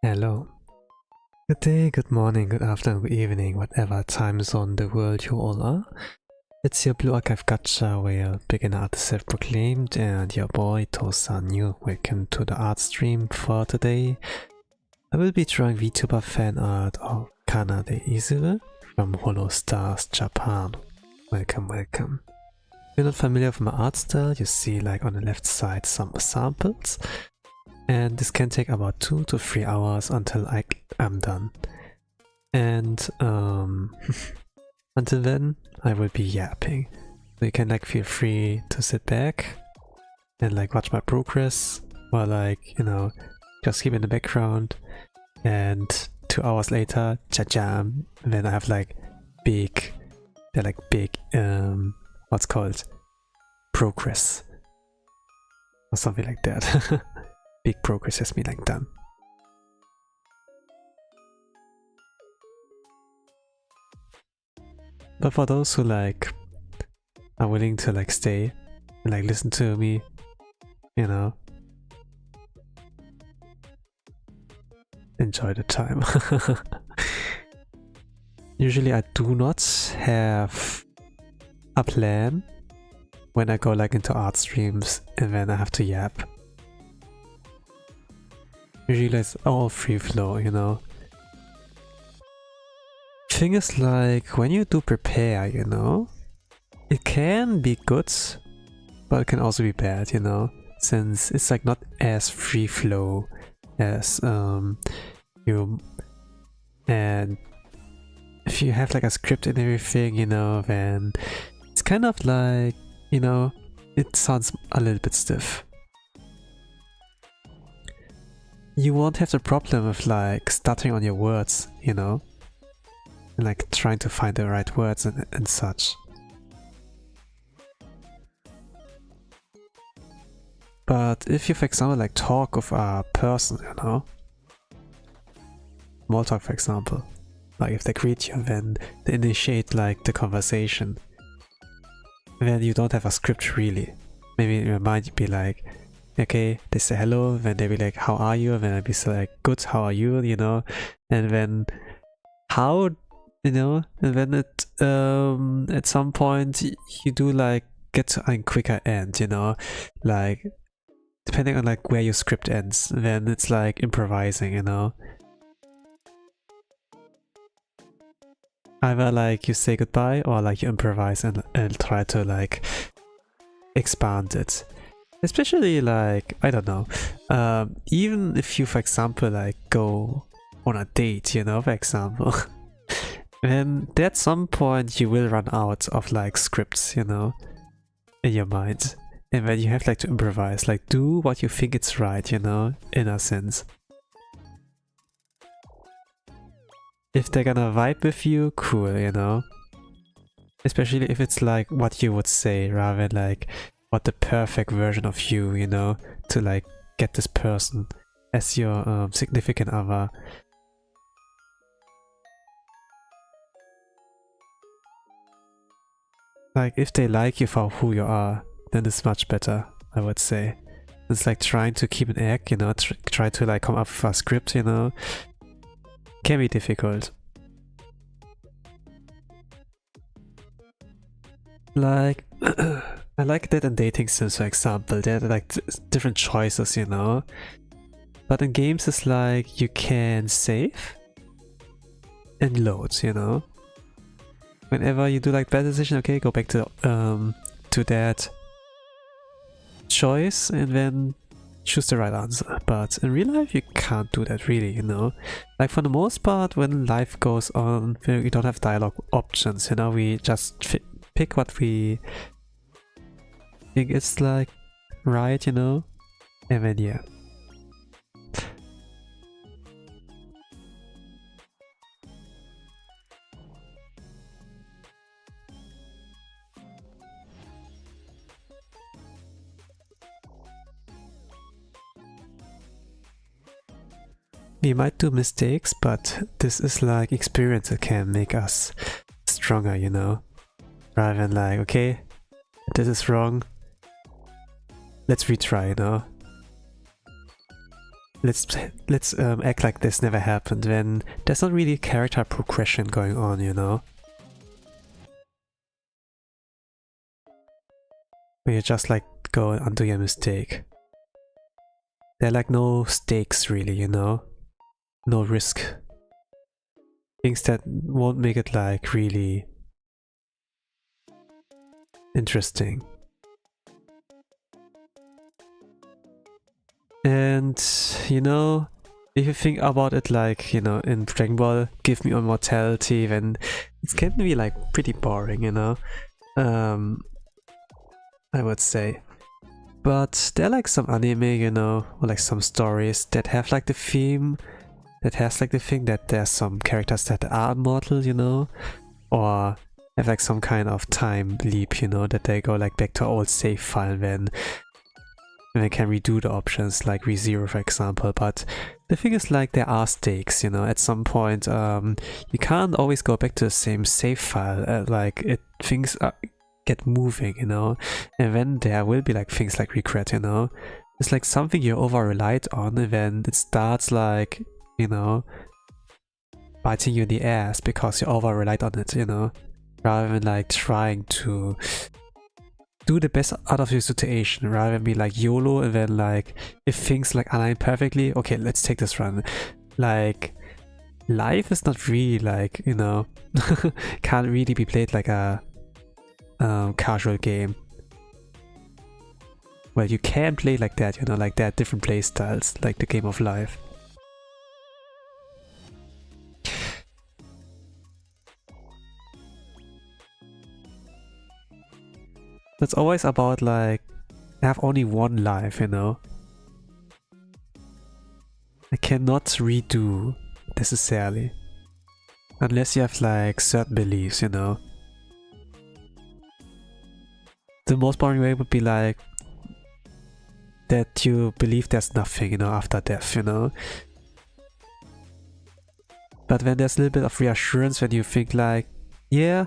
Hello. Good day, good morning, good afternoon, good evening, whatever time zone the world you all are. It's your Blue Archive Gacha, where beginner artist self-proclaimed, and your boy Tosanyu. Welcome to the art stream for today. I will be drawing VTuber fan art of Kanade Izuru from Holostars, Japan. Welcome, welcome. If you're not familiar with my art style, you see like on the left side some samples. And this can take about 2 to 3 hours until I'm done. And until then, I will be yapping. So you can like feel free to sit back and like watch my progress, or like, you know, just keep in the background. And 2 hours later, cha-jam, then I have like big, what's called progress or something like that. Big progress has been like done. But for those who like are willing to like stay and like listen to me, you know, enjoy the time. Usually I do not have a plan when I go like into art streams and then I have to yap. Usually it's all free flow, you know. Thing is, like, when you do prepare, you know, it can be good, but it can also be bad, you know, since it's like not as free flow as you, and if you have like a script and everything, you know, then it's kind of like, you know, it sounds a little bit stiff. You won't have the problem of like stuttering on your words, you know, and like trying to find the right words and such. But if you, for example, like talk with a person, you know, small talk, for example, like if they greet you, then they initiate like the conversation, then you don't have a script really. Maybe in your mind you'd be like, okay, they say hello, then they be like, how are you? And then I'd be like, good, how are you? You know, and then how, you know, and then it at some point you do like get to a quicker end, you know, like depending on like where your script ends, then it's like improvising, you know. Either like you say goodbye or like you improvise and try to like expand it. Especially like, I don't know, even if you, for example, like go on a date, you know, for example, then at some point you will run out of like scripts, you know, in your mind. And then you have like to improvise, like do what you think it's right, you know, in a sense. If they're gonna vibe with you, cool, you know. Especially if it's like what you would say rather than like what the perfect version of you, you know, to like get this person as your significant other. Like if they like you for who you are, then it's much better, I would say. It's like trying to keep an act, you know, try to like come up with a script, you know, can be difficult. Like I like that in dating sims, for example, there are like different choices, you know. But in games it's like you can save and load, you know. Whenever you do like bad decision, okay, go back to that choice and then choose the right answer. But in real life you can't do that really, you know. Like for the most part, when life goes on, we don't have dialogue options, you know. We just pick what we think it's like right, you know, and then yeah. We might do mistakes, but this is like experience that can make us stronger, you know, rather than like, okay, this is wrong, let's retry, you know. let's act like this never happened, when there's not really character progression going on, you know? Where you just like go and undo your mistake. There are like no stakes really, you know? No risk. Things that won't make it like really interesting. And you know, if you think about it like, you know, in Dragon Ball, give me immortality, then it can be like pretty boring, you know? I would say. But there are like some anime, you know, or like some stories that have like the theme, that has like the thing that there's some characters that are immortal, you know? Or have like some kind of time leap, you know, that they go like back to an old save file when they can redo the options, like ReZero for example. But the thing is like there are stakes, you know, at some point you can't always go back to the same save file, things get moving, you know, and then there will be like things like regret, you know. It's like something you over-relied on, and then it starts like, you know, biting you in the ass because you over-relied on it, you know, rather than like trying to do the best out of your situation, rather than be like YOLO and then like if things like align perfectly, okay, let's take this run. Like life is not really like, you know, can't really be played like a casual game. Well, you can play like that, you know, like there are different play styles, like the game of life. It's always about like, I have only one life, you know. I cannot redo necessarily. Unless you have like certain beliefs, you know. The most boring way would be like that you believe there's nothing, you know, after death, you know. But when there's a little bit of reassurance, when you think like, yeah,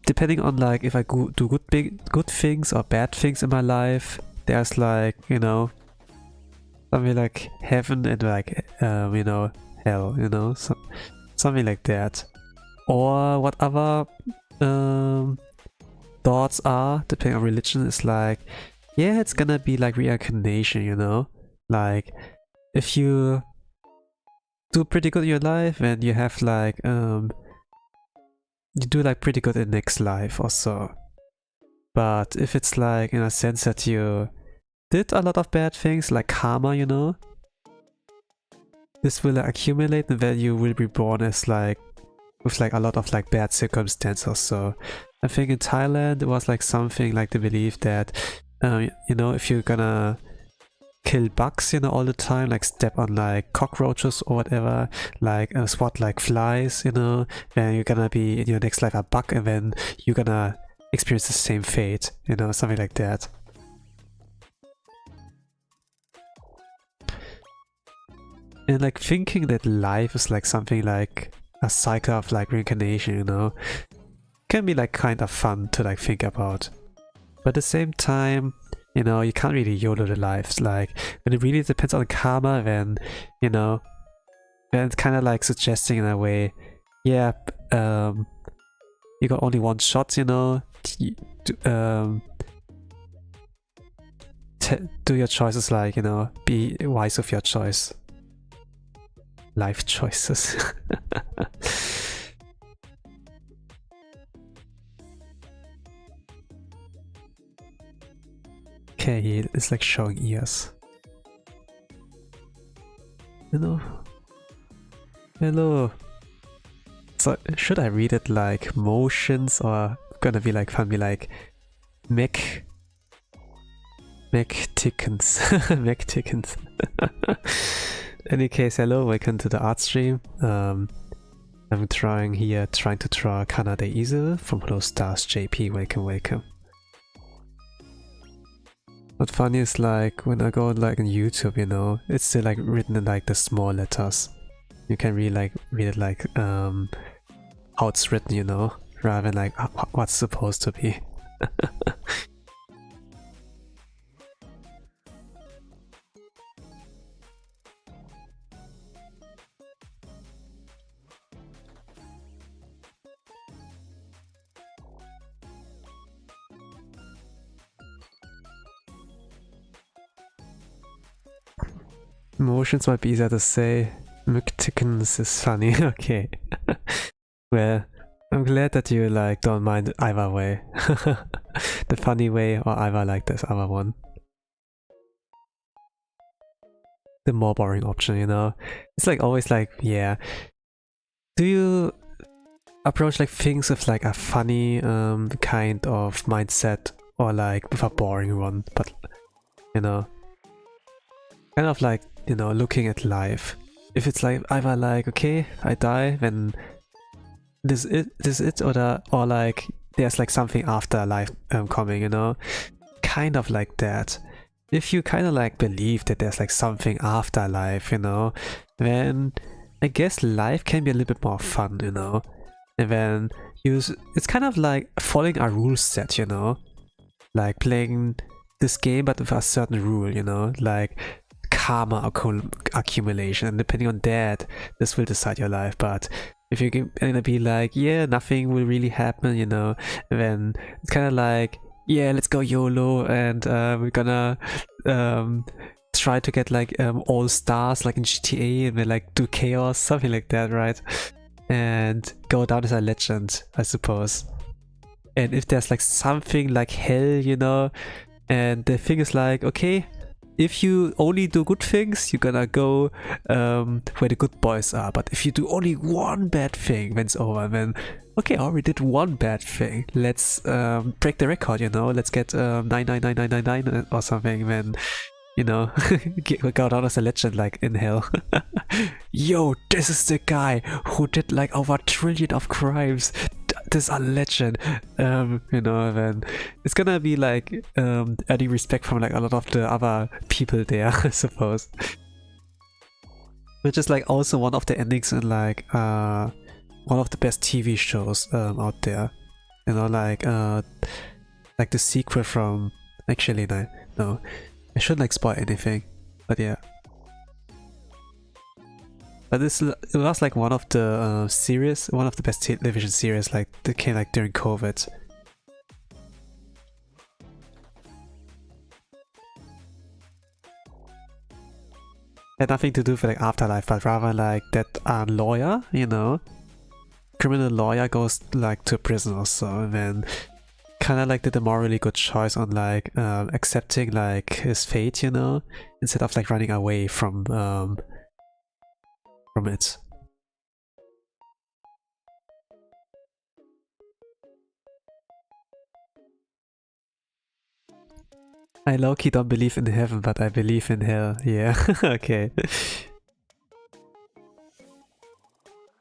depending on like if I do good things or bad things in my life, there's like, you know, something like heaven and like you know, hell, you know, something like that. Or whatever thoughts are, depending on religion, is like, yeah, it's gonna be like reincarnation, you know? Like, if you do pretty good in your life, and you have like, you do like pretty good in next life or so. But if it's like, in a sense that you did a lot of bad things, like karma, you know? This will accumulate and then you will be born as like, with like a lot of like bad circumstances or so. I think in Thailand it was like something like the belief that, you know, if you're gonna kill bugs, you know, all the time, like step on like cockroaches or whatever, like swat like flies, you know, then you're gonna be in your next life a bug and then you're gonna experience the same fate, you know, something like that. And like thinking that life is like something like a cycle of like reincarnation, you know, can be like kind of fun to like think about. But at the same time, you know, you can't really YOLO the lives. Like when it really depends on karma, then, you know, then it's kind of like suggesting in a way, yeah, you got only one shot, you know, do your choices, like, you know, be wise with your choice. Life choices. Okay, it's like showing ears. Hello. Hello. So should I read it like motions, or gonna be like fun, be like mech tickens. Mech tickens. Any case, hello, welcome to the art stream. I'm trying to draw Kanade Izuru from Holostars JP. Welcome. What's funny is like when I go like on YouTube, you know, it's still like written in like the small letters. You can really like read it like how it's written, you know, rather than like what's supposed to be. Emotions might be easier to say. McTickens is funny. Okay. Well, I'm glad that you like don't mind either way. The funny way or either like this other one. The more boring option, you know? It's like always like, yeah. Do you approach like things with like a funny kind of mindset or like with a boring one? But, you know, kind of like, you know, looking at life. If it's like either like, okay, I die, then this is it, or like there's like something after life coming, you know? Kind of like that. If you kind of like believe that there's like something after life, you know, then I guess life can be a little bit more fun, you know? And then it's kind of like following a rule set, you know? Like playing this game but with a certain rule, you know? Like karma accumulation, and depending on that, this will decide your life. But if you're gonna be like, yeah, nothing will really happen, you know, then it's kind of like, yeah, let's go YOLO, and we're gonna try to get like all stars like in GTA, and then like do chaos, something like that, right? And go down as a legend, I suppose. And if there's like something like hell, you know, and the thing is like, okay, if you only do good things, you're gonna go where the good boys are. But if you do only one bad thing, then it's over. Then, okay, I already did one bad thing. Let's break the record, you know? Let's get 99999 or something. Then, you know, go down as a legend like in hell. Yo, this is the guy who did like over 1 trillion of crimes. This is a legend. You know, then it's gonna be like earning respect from like a lot of the other people there, I suppose. Which is like also one of the endings in like one of the best TV shows out there. You know, like the sequel from, actually no, I shouldn't like spoil anything, but yeah. But it was like one of the series, one of the best television series like that came like during COVID. Had nothing to do with like afterlife, but rather like that a lawyer, you know, criminal lawyer goes like to prison or so, and then kind of like did a morally good choice on like accepting like his fate, you know, instead of like running away from it. I low-key don't believe in heaven, but I believe in hell. Yeah, okay.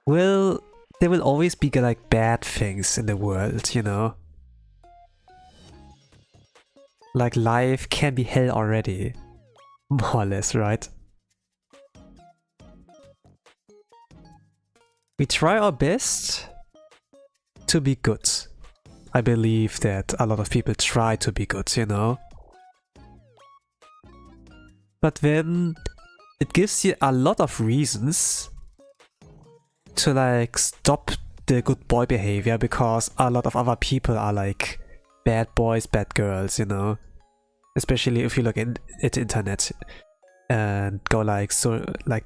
Well, there will always be like bad things in the world, you know? Like life can be hell already. More or less, right? We try our best to be good. I believe that a lot of people try to be good, you know? But then it gives you a lot of reasons to like stop the good boy behavior, because a lot of other people are like bad boys, bad girls, you know? Especially if you look at the internet and go like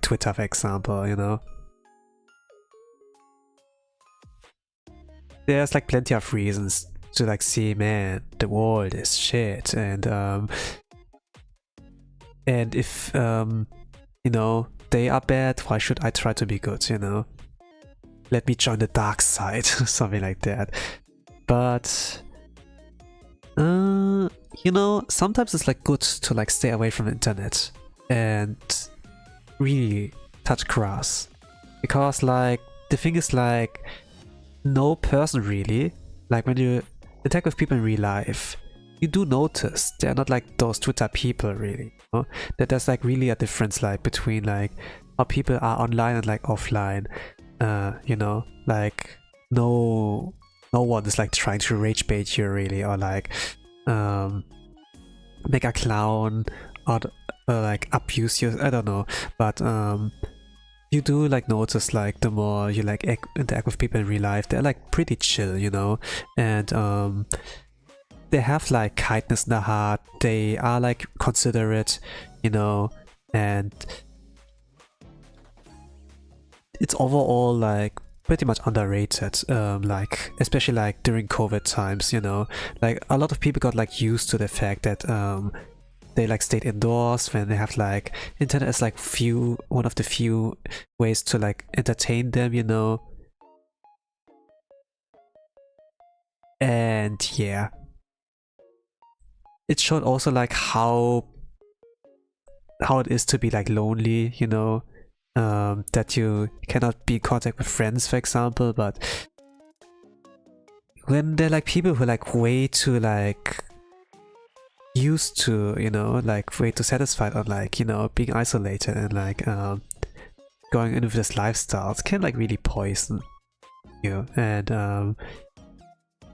Twitter, for example, you know? There's like plenty of reasons to like see, man, the world is shit, and if you know, they are bad, why should I try to be good, you know? Let me join the dark side, something like that. But you know, sometimes it's like good to like stay away from the internet and really touch grass, because like the thing is like, no person really, like when you interact with people in real life, you do notice they're not like those Twitter people really, you know? That there's like really a difference like between like how people are online and like offline. You know, like no one is like trying to rage bait you really, or like make a clown, or like abuse you, I don't know, but you do like notice like the more you like interact with people in real life, they're like pretty chill, you know, and they have like kindness in their heart, they are like considerate, you know, and it's overall like pretty much underrated, like especially like during COVID times, you know, like a lot of people got like used to the fact that they like stayed indoors when they have like internet as like one of the few ways to like entertain them, you know. And yeah, it showed also like how it is to be like lonely, you know, that you cannot be in contact with friends, for example. But when they're like people who are like way too like used to, you know, like way too satisfied on like, you know, being isolated and like going in with this lifestyle, it can like really poison you, and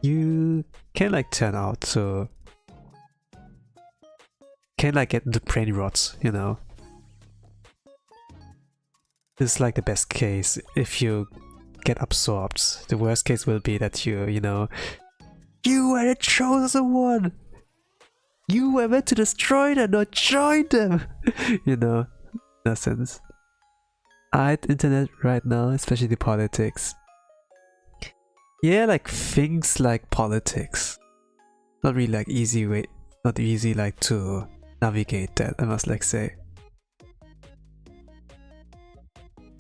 you can like turn out to like get into brain rot, you know. This is like the best case if you get absorbed. The worst case will be that you know, you were the chosen one. You were meant to destroy them, not join them. You know, in a sense. I hate internet right now, especially the politics. Yeah, like things like politics. Not really like not easy like to navigate that, I must like say.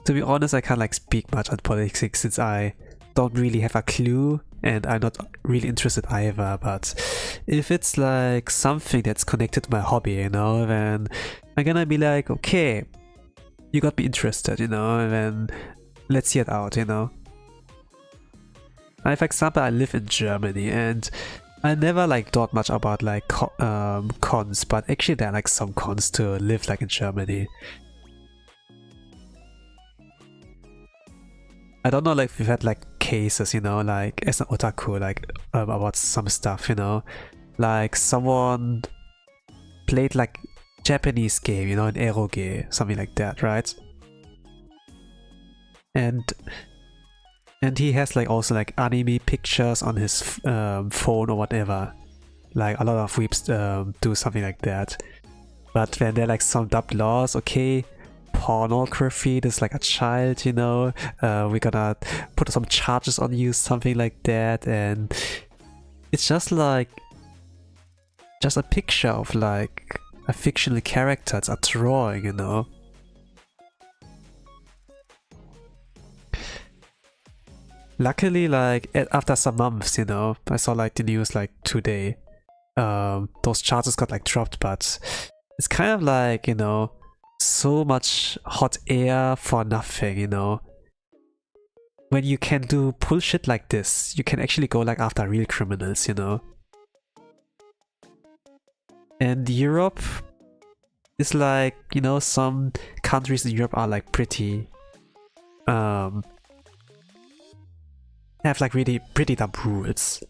To be honest, I can't like speak much on politics since I don't really have a clue and I'm not really interested either, but if it's like something that's connected to my hobby, you know, then I'm gonna be like, okay, you got me interested, you know, and then let's see it out, you know. For example, I live in Germany and I never like thought much about like cons, but actually there are like some cons to live like in Germany. I don't know like if we've had like cases, you know, like as an otaku, like about some stuff, you know, like someone played like Japanese game, you know, an eroge, something like that, right? And he has like also like anime pictures on his phone or whatever. Like a lot of weeps do something like that. But when they're like some dubbed laws, okay, pornography, there's like a child, you know, we're gonna put some charges on you, something like that, and it's just like a picture of like a fictional character, it's a drawing, you know. Luckily, like after some months, you know, I saw like the news like today, those charges got like dropped, but it's kind of like, you know, so much hot air for nothing, you know. When you can do bullshit like this, you can actually go like after real criminals, you know. And Europe is like, you know, some countries in Europe are like pretty have like really pretty dumb rules.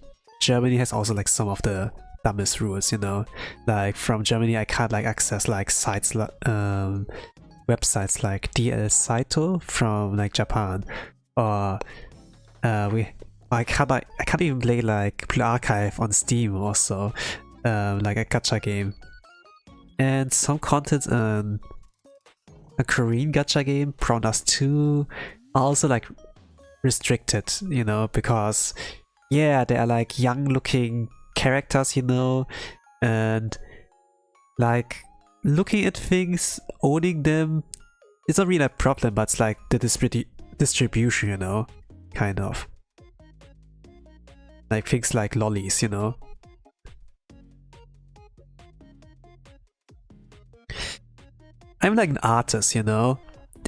Germany has also like some of the dumbest rules, you know. Like from Germany I can't like access like sites websites like DL-Saito from like Japan, or I can't even play like Blue Archive on Steam also, like a gacha game. And some content a Korean gacha game, Pronouns 2, are also like restricted, you know, because yeah, they are like young looking characters, you know, and like looking at things, owning them, it's not really a problem, but it's like the distribution, you know, kind of. Like things like lollies, you know. I'm like an artist, you know.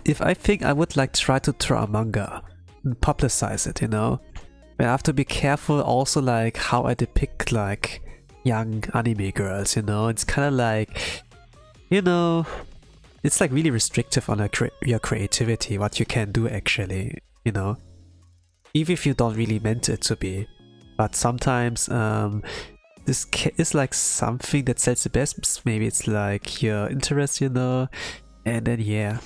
If I think I would like try to draw a manga and publicize it, you know, but I have to be careful also like how I depict like young anime girls, you know. It's kind of like, you know, it's like really restrictive on your creativity, what you can do actually, you know, even if you don't really meant it to be. But sometimes this is like something that sells the best. Maybe it's like your interest, you know, and then yeah.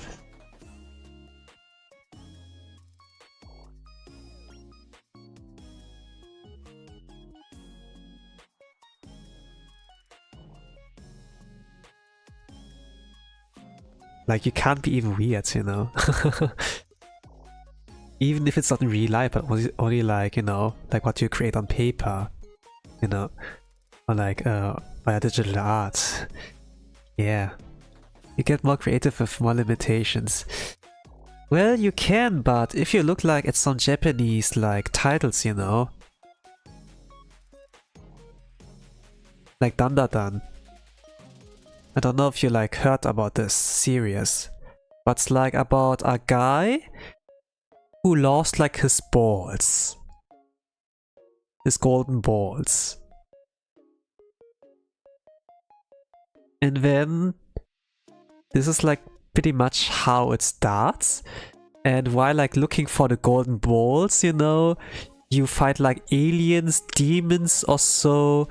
Like you can't be even weird, you know. even if it's not in real life, but only like, you know, like what you create on paper, you know, or like via digital art. Yeah, you get more creative with more limitations. Well, you can, but if you look like at some Japanese like titles, you know, like Dandadan. I don't know if you like heard about this series, but it's like about a guy who lost like his balls, his golden balls, and then this is like pretty much how it starts. And while like looking for the golden balls, you know, you fight like aliens, demons or so,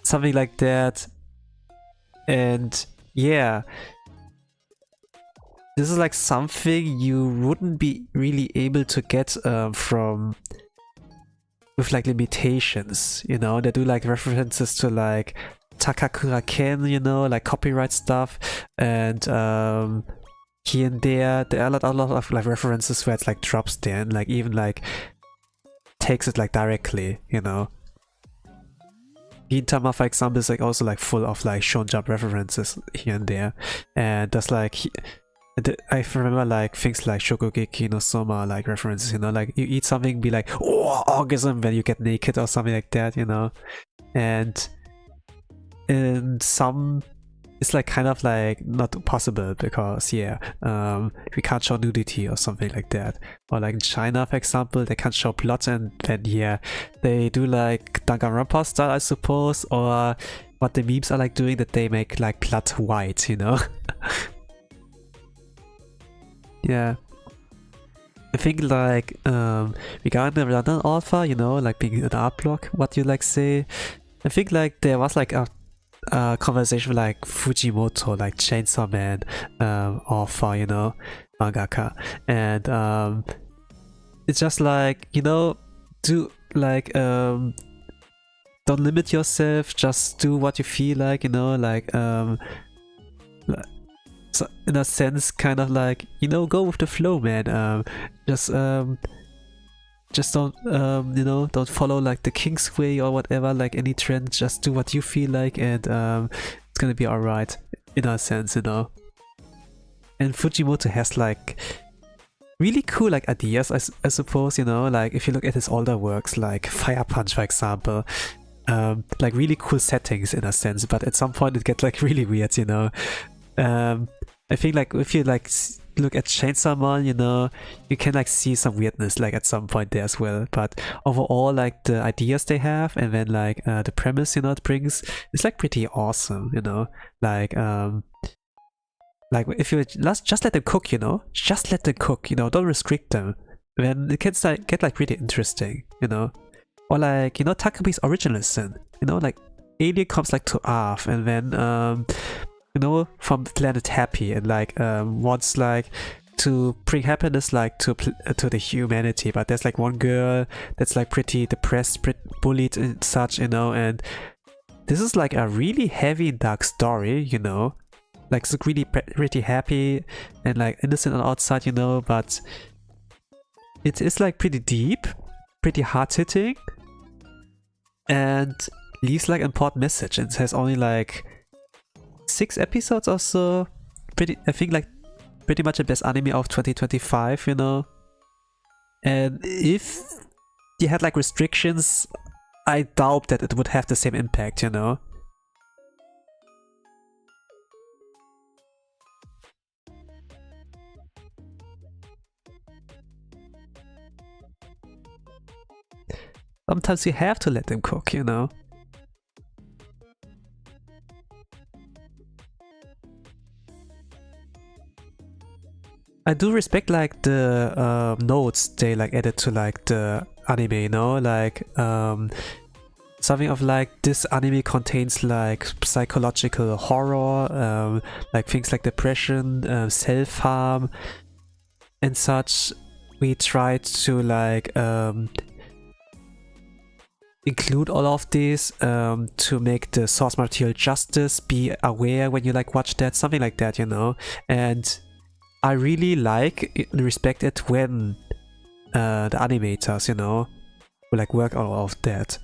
something like that. And yeah, this is like something you wouldn't be really able to get from with like limitations, you know. They do like references to like Takakura Ken, you know, like copyright stuff, and here and there are a lot of like references where it's like drops there and like even like takes it like directly, you know. Gintama, for example, is like also like full of like Shonen Jump references here and there, and there's like I remember like things like Shokugeki no Soma like references, you know, like you eat something, be like, oh, orgasm when you get naked or something like that, you know. And in some it's like kind of like not possible because yeah, we can't show nudity or something like that. Or like in China, for example, they can't show blood, and then yeah, they do like Danganronpa style, I suppose, or what the memes are like doing, that they make like blood white, you know. Yeah, I think like regarding the London Alpha, you know, like being an art block, what you like say, I think like there was like a conversation with like Fujimoto, like Chainsaw Man author, you know, mangaka, and it's just like, you know, do like don't limit yourself, just do what you feel like, you know, like so in a sense, kind of like, you know, go with the flow, man. Just don't you know, don't follow like the king's way or whatever, like any trend. Just do what you feel like, and it's gonna be alright in a sense, you know. And Fujimoto has like really cool like ideas, I suppose, you know, like if you look at his older works like Fire Punch, for example, like really cool settings in a sense, but at some point it gets like really weird, you know. I think like if you like look at Chainsaw Man, you know, you can like see some weirdness like at some point there as well, but overall like the ideas they have, and then like the premise, you know, it brings, it's like pretty awesome, you know. Like if you just let them cook, you know, just let them cook, you know, don't restrict them, then it can get like really interesting, you know. Or like, you know, Takabi's Original Sin, you know, like alien comes like to Earth, and then you know, from the planet Happy, and like wants like to bring happiness like to the humanity, but there's like one girl that's like pretty depressed, bullied and such, you know. And this is like a really heavy and dark story, you know, like it's really pretty happy and like innocent on the outside, you know, but it is like pretty deep, pretty hard-hitting, and leaves like important message. And it has only like 6 episodes or so. I think like pretty much the best anime of 2025, you know. And if you had like restrictions, I doubt that it would have the same impact, you know. Sometimes you have to let them cook, you know. I do respect like the notes they like added to like the anime, you know, like something of like this anime contains like psychological horror, like things like depression, self-harm and such. We tried to like include all of this to make the source material justice, be aware when you like watch that, something like that, you know. And I really like and respect it when the animators, you know, who like work on all of that,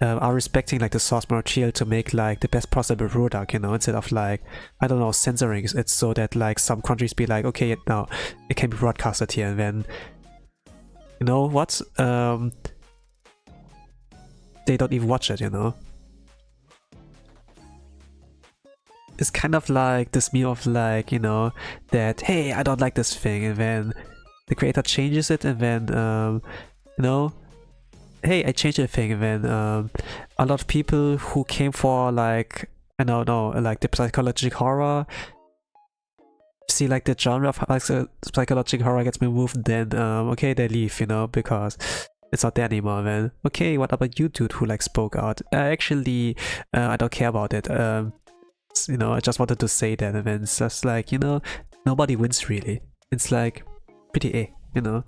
are respecting like the source material to make like the best possible product, you know, instead of like, I don't know, censoring it so that like some countries be like, okay, now it can be broadcasted here, and then, you know what, they don't even watch it, you know. It's kind of like this meme of like, you know, that, hey, I don't like this thing, and then the creator changes it, and then, you know, hey, I changed the thing, and then a lot of people who came for like, I don't know, like the psychological horror, see like the genre of like, psychological horror gets removed, then okay, they leave, you know, because it's not there anymore. Then okay, what about you, dude, who like spoke out? Actually, I don't care about it. You know, I just wanted to say that, and then it's just like, you know, nobody wins really. It's like pretty you know.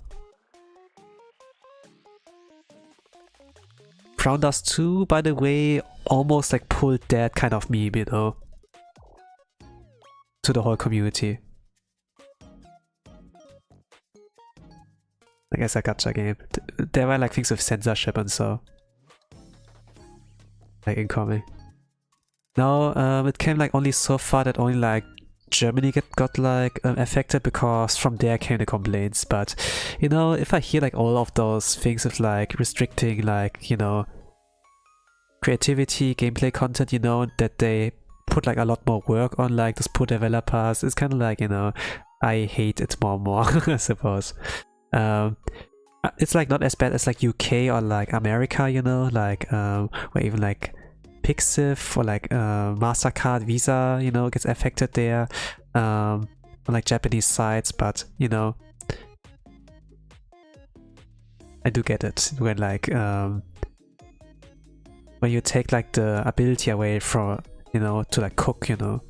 Grounders 2, by the way, almost like pulled that kind of meme, you know, to the whole community. I guess a gacha game. There were like things with censorship and so, like incoming. No, it came like only so far that only like Germany got like affected, because from there came the complaints. But you know, if I hear like all of those things of like restricting like, you know, creativity, gameplay content, you know, that they put like a lot more work on like those poor developers, it's kind of like, you know, I hate it more and more. I suppose. It's like not as bad as like UK or like America, you know, like or even like Pixiv or like MasterCard, Visa, you know, gets affected there, on like Japanese sites. But you know, I do get it when like when you take like the ability away from, you know, to like cook, you know.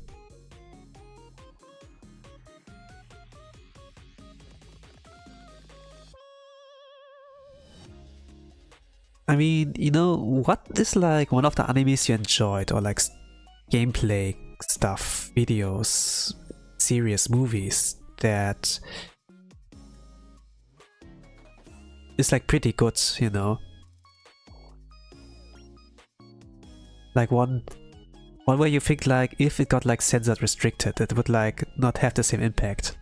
I mean, you know, what is like one of the animes you enjoyed, or like gameplay stuff, videos, series, movies that is like pretty good, you know? Like one where you think like if it got like censored, restricted, it would like not have the same impact.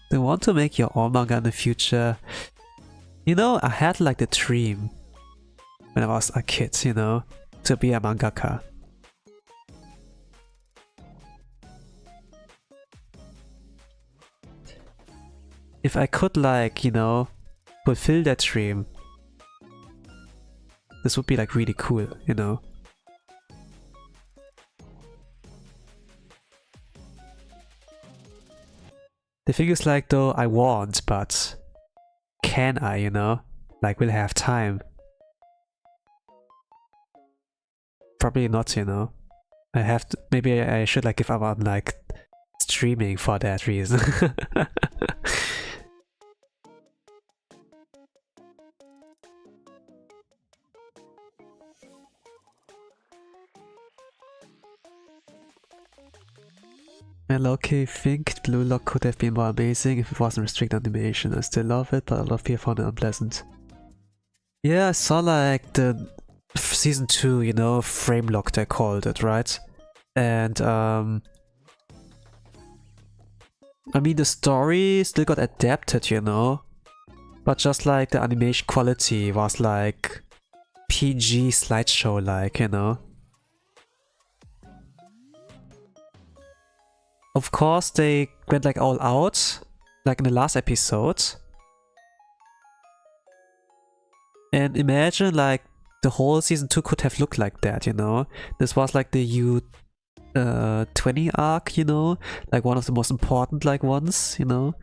Do you want to make your own manga in the future? You know, I had like the dream when I was a kid, you know, to be a mangaka. If I could like, you know, fulfill that dream, this would be like really cool, you know. The thing is like, though, I want, but can I, you know? Like, will I have time? Probably not, you know. I have to, maybe I should like give up on like streaming for that reason. I low-key think Blue Lock could have been more amazing if it wasn't restricted animation. I still love it, but a lot of people found it unpleasant. Yeah, I saw like the season 2, you know, frame lock they called it, right? And I mean, the story still got adapted, you know, but just like the animation quality was like PG slideshow like, you know. Of course, they went like all out, like in the last episode. And imagine like the whole season 2 could have looked like that, you know? This was like the U20 arc, you know? Like one of the most important like ones, you know?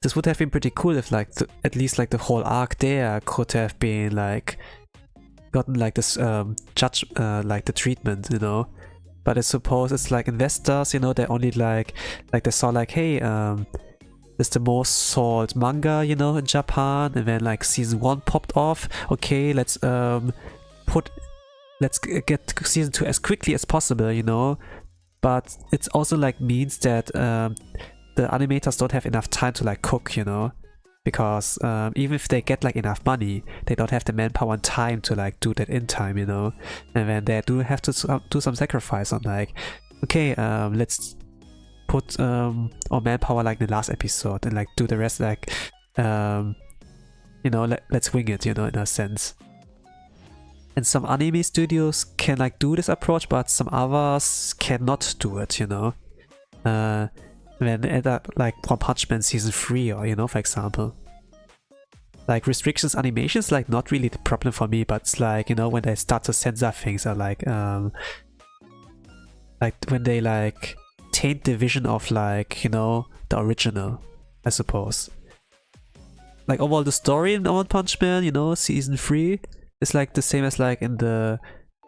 This would have been pretty cool if like at least like the whole arc there could have been like gotten like this like the treatment, you know? But I suppose it's like investors, you know, they only like they saw like, hey, it's the most sold manga, you know, in Japan, and then like season 1 popped off. Okay, let's get season 2 as quickly as possible, you know. But it also like means that the animators don't have enough time to like cook, you know, because even if they get like enough money, they don't have the manpower and time to like do that in time, you know. And then they do have to do some sacrifice on like, okay, let's put our manpower like the last episode and like do the rest like you know, let's wing it, you know, in a sense. And some anime studios can like do this approach, but some others cannot do it, you know. When at like One Punch Man season 3, or you know, for example, like restrictions animations like not really the problem for me, but it's like, you know, when they start to censor things, or like when they like taint the vision of like, you know, the original, I suppose. Like overall the story in One Punch Man, you know, season 3 is like the same as like in the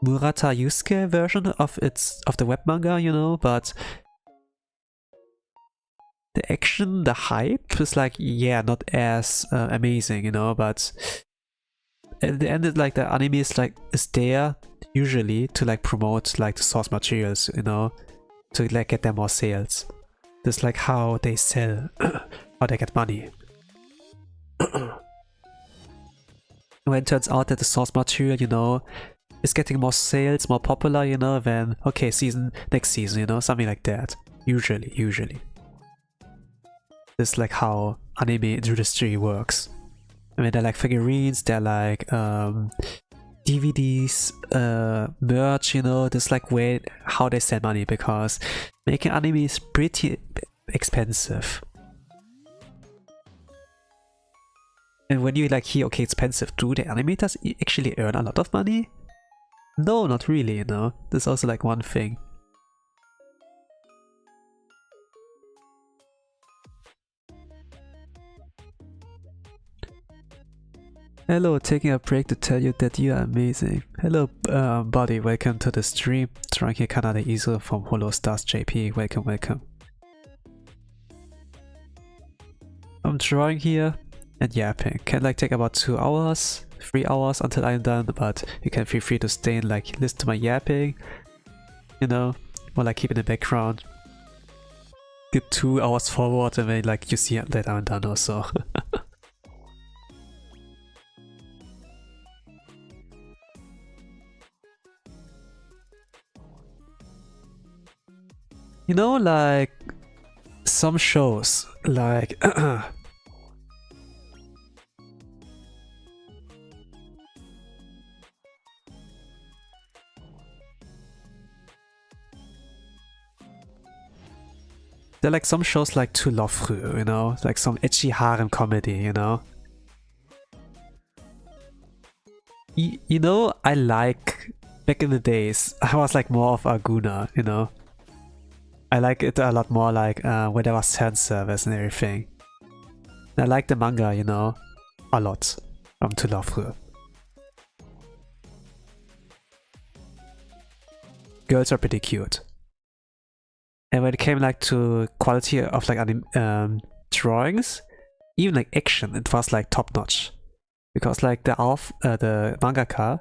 Murata Yusuke version of the web manga, you know, but the action, the hype is like, yeah, not as amazing, you know, but at the end, like the anime is like there usually to like promote like the source materials, you know, to like get them more sales. That's like how they sell, how they get money. When it turns out that the source material, you know, is getting more sales, more popular, you know, then okay, next season, you know, something like that. Usually. This is like how anime industry works. I mean, they're like figurines, they're like DVDs, merch, you know, this like way how they sell money, because making anime is pretty expensive. And when you like hear, okay, expensive, do the animators actually earn a lot of money? No, not really, you know. There's also like one thing. Hello, taking a break to tell you that you are amazing. Hello, buddy, welcome to the stream. Drawing here Kanade Izuru from Holostars JP. Welcome. I'm drawing here and yapping. Can like take about 2 hours, 3 hours until I'm done, but you can feel free to stay and like listen to my yapping, you know, or like keep in the background. Skip 2 hours forward and then like you see that I'm done also. You know, like some shows, like there are like some shows like To Love Through, you know, like some ecchi harem comedy, you know. You know, I like, back in the days, I was like more of a Guna, you know. I like it a lot more, like when there was fan service and everything. And I like the manga, you know, a lot from To Love Through. Girls are pretty cute. And when it came like to quality of like drawings, even like action, it was like top notch. Because like the mangaka,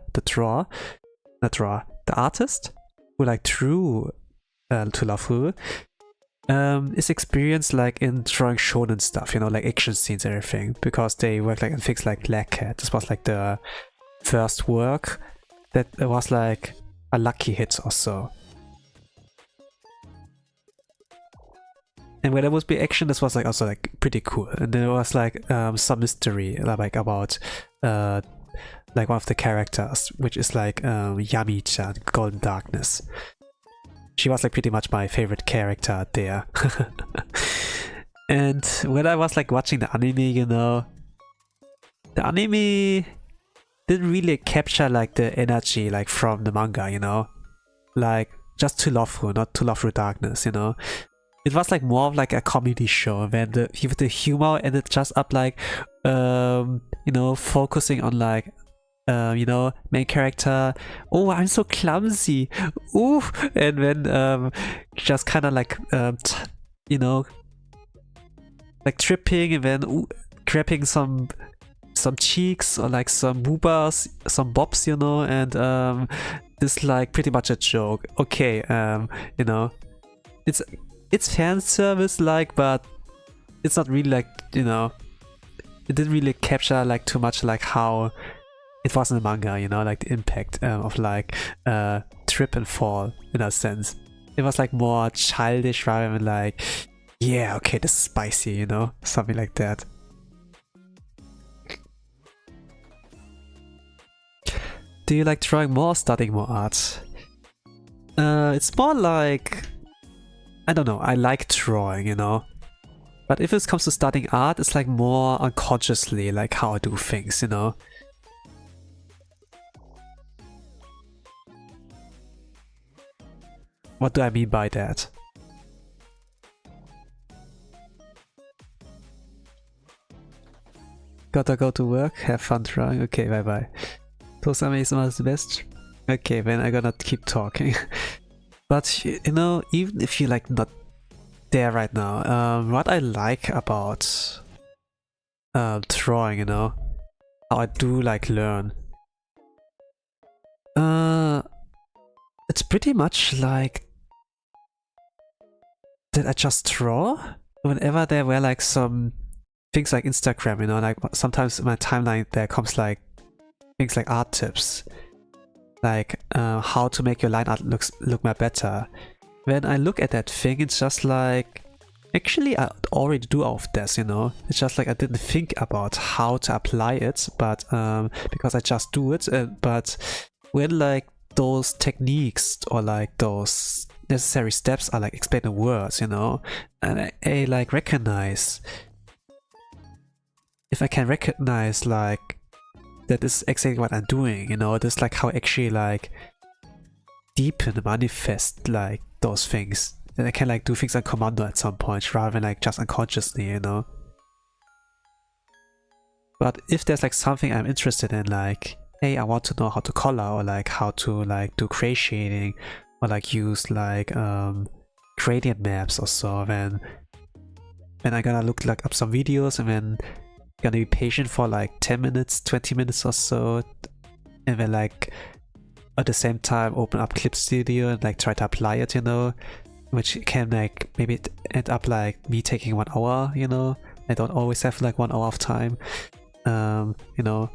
the artist who like drew To Love Through is experienced like in drawing shonen stuff, you know, like action scenes and everything, because they work like in things like Black Cat. This was like the first work that was like a lucky hit or so. And when there was be action, this was like also like pretty cool. And there was like some mystery like about like one of the characters, which is like Yami-chan, Golden Darkness. She was like pretty much my favorite character there. And when I was like watching the anime, you know, the anime didn't really capture like the energy like from the manga, you know, like just To Love Through, not To Love Through Darkness, you know. It was like more of like a comedy show, when the humor ended just up like you know, focusing on like you know, main character, oh, I'm so clumsy, ooh, and then just kind of like you know, like tripping and then grabbing some cheeks or like some boobas, some bobs, you know, and this like pretty much a joke. Okay, you know, it's fan service like, but it's not really like, you know, it didn't really capture like too much like how it was in the manga, you know, like the impact of like trip and fall in a sense. It was like more childish rather than like, yeah, okay, this is spicy, you know, something like that. Do you like drawing more or studying more art? It's more like, I don't know, I like drawing, you know. But if it comes to studying art, it's like more unconsciously like how I do things, you know. What do I mean by that? Gotta go to work, have fun drawing, okay, bye bye. Tosame is the best? Okay, then I'm gonna keep talking. But, you know, even if you're like not there right now, what I like about drawing, you know, how I do like learn. It's pretty much like that I just draw whenever there were like some things like Instagram, you know, like sometimes in my timeline there comes like things like art tips, like how to make your line art look more better. When I look at that thing, it's just like, actually I already do all of this, you know. It's just like I didn't think about how to apply it, but because I just do it. But when like those techniques or like those necessary steps are like explained in words, you know, and I like recognize, if I can recognize like that is exactly what I'm doing, you know, this like how I actually like deepen and manifest like those things. Then I can like do things on commando at some point rather than like just unconsciously, you know. But if there's like something I'm interested in, like, hey, I want to know how to color or like how to like do gray shading or like use like gradient maps or so, then I'm gonna look like up some videos and then gonna be patient for like 10 minutes, 20 minutes or so, and then like at the same time open up Clip Studio and like try to apply it, you know, which can like maybe end up like me taking 1 hour, you know. I don't always have like 1 hour of time, you know.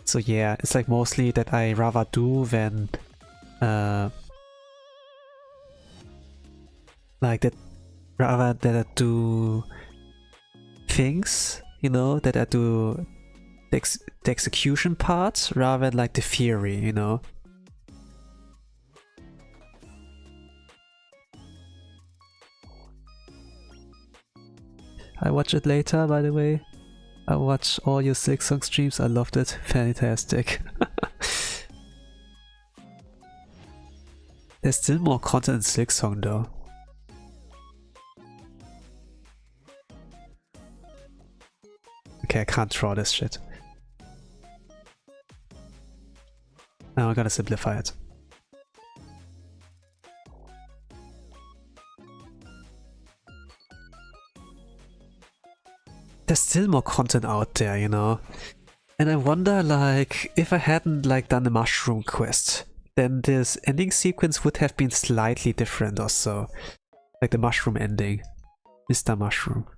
So yeah, it's like mostly that I rather do than like that, rather that I do things, you know, that I do the execution part rather than like the theory, you know. I watch it later, by the way. I watch all your Silksong streams, I loved it, fantastic. There's still more content in Silksong though. Okay, I can't draw this shit. Now I'm gonna simplify it. There's still more content out there, you know. And I wonder, like, if I hadn't like done the mushroom quest, then this ending sequence would have been slightly different or so. Like the mushroom ending. Mr. Mushroom.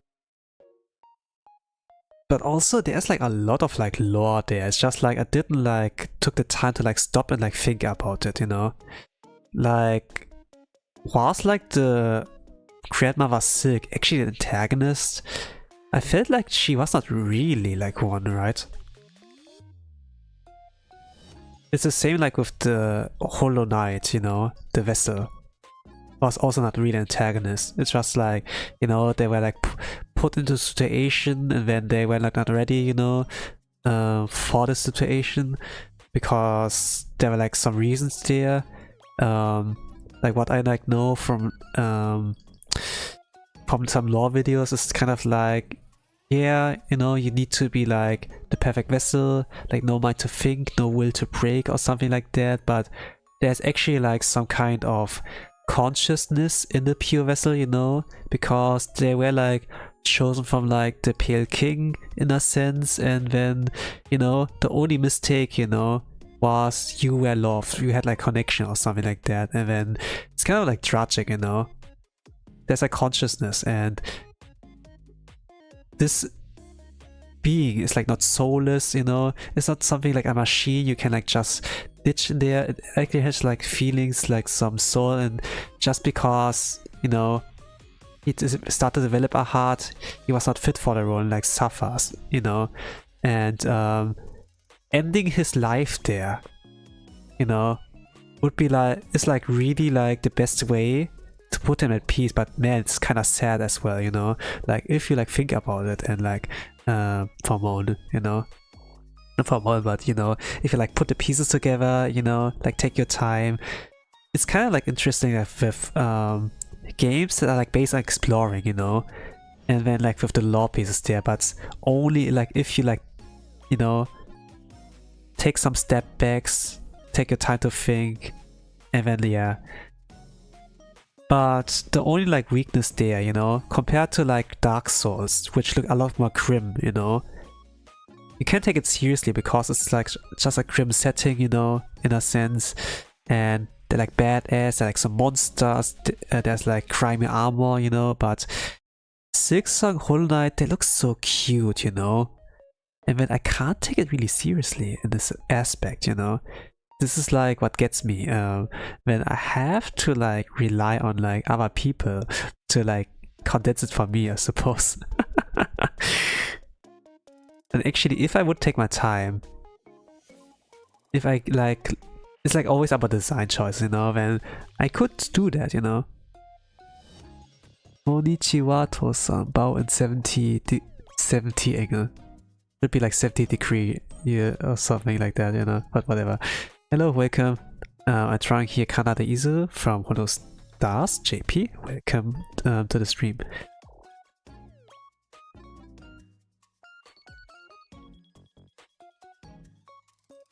But also there's like a lot of like lore there. It's just like I didn't like took the time to like stop and like think about it, you know. Like, was like the grandmother Silk actually the antagonist? I felt like she was not really like one, right? It's the same like with the Hollow Knight, you know, the vessel. Was also not really an antagonist. It's just like, you know, they were like put into a situation and then they were like not ready, you know, for the situation because there were like some reasons there. Like what I like know from some lore videos is kind of like, yeah, you know, you need to be like the perfect vessel, like no mind to think, no will to break or something like that, but there's actually like some kind of consciousness in the pure vessel, you know, because they were like chosen from like the Pale King in a sense, and then, you know, the only mistake, you know, was you were loved, you had like connection or something like that, and then it's kind of like tragic, you know. There's a consciousness, and this being is like not soulless, you know. It's not something like a machine you can like just ditch in there. It actually has like feelings, like some soul, and just because, you know, it started to develop a heart, he was not fit for the role and like suffers, you know. And ending his life there, you know, would be like, it's like really like the best way to put him at peace. But man, it's kind of sad as well, you know, like if you like think about it and like for a moment, you know, not for a moment, but you know, if you like put the pieces together, you know, like take your time, it's kind of like interesting with games that are like based on exploring, you know, and then like with the lore pieces there, but only like if you like, you know, take some step backs, take your time to think, and then yeah. But the only like weakness there, you know, compared to like Dark Souls, which look a lot more grim, you know, you can't take it seriously because it's like just a grim setting, you know, in a sense, and they're like badass, they're like some monsters, there's like grimy armor, you know, but Silksong, Hollow Knight, they look so cute, you know, and then I can't take it really seriously in this aspect, you know. This is like what gets me when I have to like rely on like other people to like condense it for me, I suppose. And actually, if I would take my time, if I like, it's like always about design choice, you know, then I could do that, you know. Konnichiwa Tosan, bow in 70 angle. Would be like 70-degree, yeah, or something like that, you know, but whatever. Hello, welcome. I'm trying here Kanade Izuru from Holostars, JP. Welcome to the stream.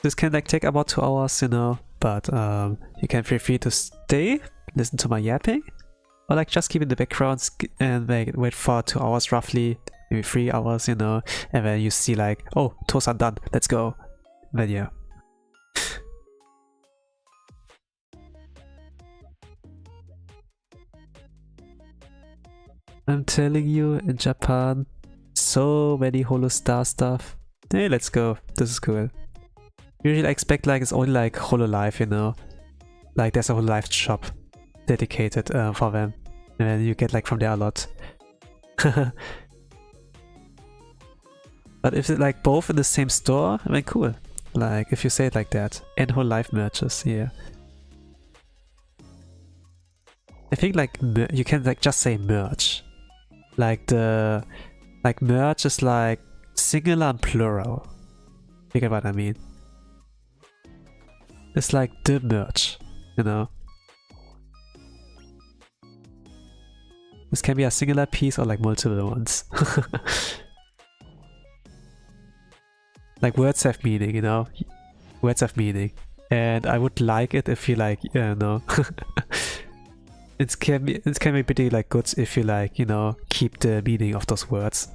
This can like take about 2 hours, you know, but you can feel free to stay, listen to my yapping, or like just keep in the background and like wait for 2 hours roughly, maybe 3 hours, you know, and then you see like, oh, Tosan done, let's go. Then yeah. I'm telling you, in Japan, so many Holostar stuff. Hey, let's go. This is cool. Usually I expect like it's only like Hololive, you know. Like there's a Hololive shop dedicated for them. And then you get like from there a lot. But if it's like both in the same store, I mean cool. Like if you say it like that. And Hololive merches, yeah. I think like you can like just say merch. Like the merch is like singular and plural. You get what I mean? It's like the merch, you know? This can be a singular piece or like multiple ones. Like words have meaning, you know? Words have meaning. And I would like it if you like, you know. It can be pretty like good if you like, you know, keep the meaning of those words.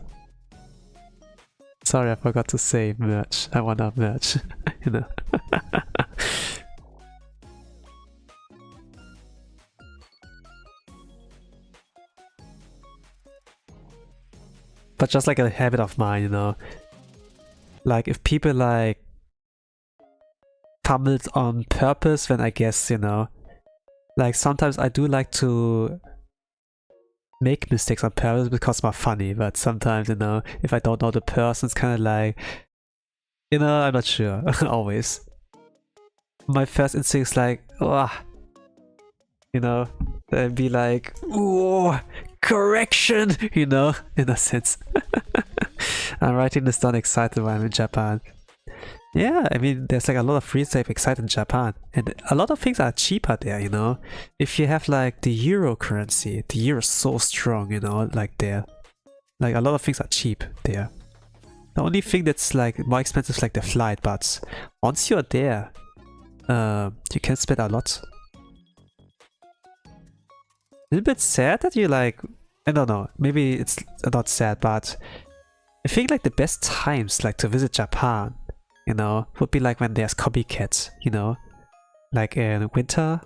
Sorry, I forgot to say merch. I wanna merch, you know. But just like a habit of mine, you know. Like if people like fumbled on purpose, then I guess, you know. Like sometimes I do like to make mistakes on purpose because it's more funny, but sometimes, you know, if I don't know the person, it's kind of like, you know, I'm not sure. Always. My first instinct is like, oh, you know, then be like, oh, correction, you know, in a sense. I'm writing this down excited when I'm in Japan. Yeah, I mean, there's like a lot of free stuff excited in Japan, and a lot of things are cheaper there, you know. If you have like the euro currency, the euro is so strong, you know, like there. Like a lot of things are cheap there. The only thing that's like more expensive is like the flight, but once you're there, you can spend a lot. A little bit sad that you like, I don't know, maybe it's not sad, but I think like the best times like to visit Japan, you know, would be like when there's copycats, you know, like in winter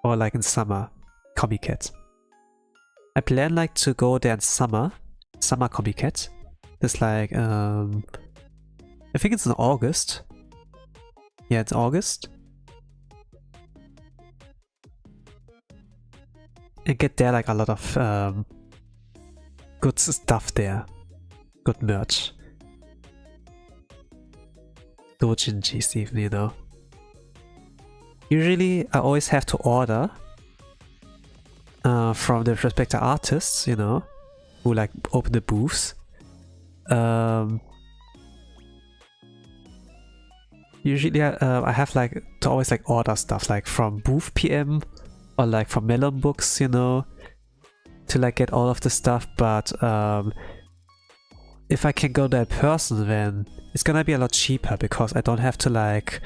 or like in summer, copycats. I plan like to go there in summer copycats, There's like, I think it's in August. Yeah, it's August. And get there like a lot of good stuff there. Good merch. Dojinjis even, you know. Usually I always have to order from the respective artists, you know, who like open the booths. Usually I have like to always like order stuff like from Booth PM or like from Melon Books, you know, to like get all of the stuff. But if I can go there in person, then it's gonna be a lot cheaper because I don't have to like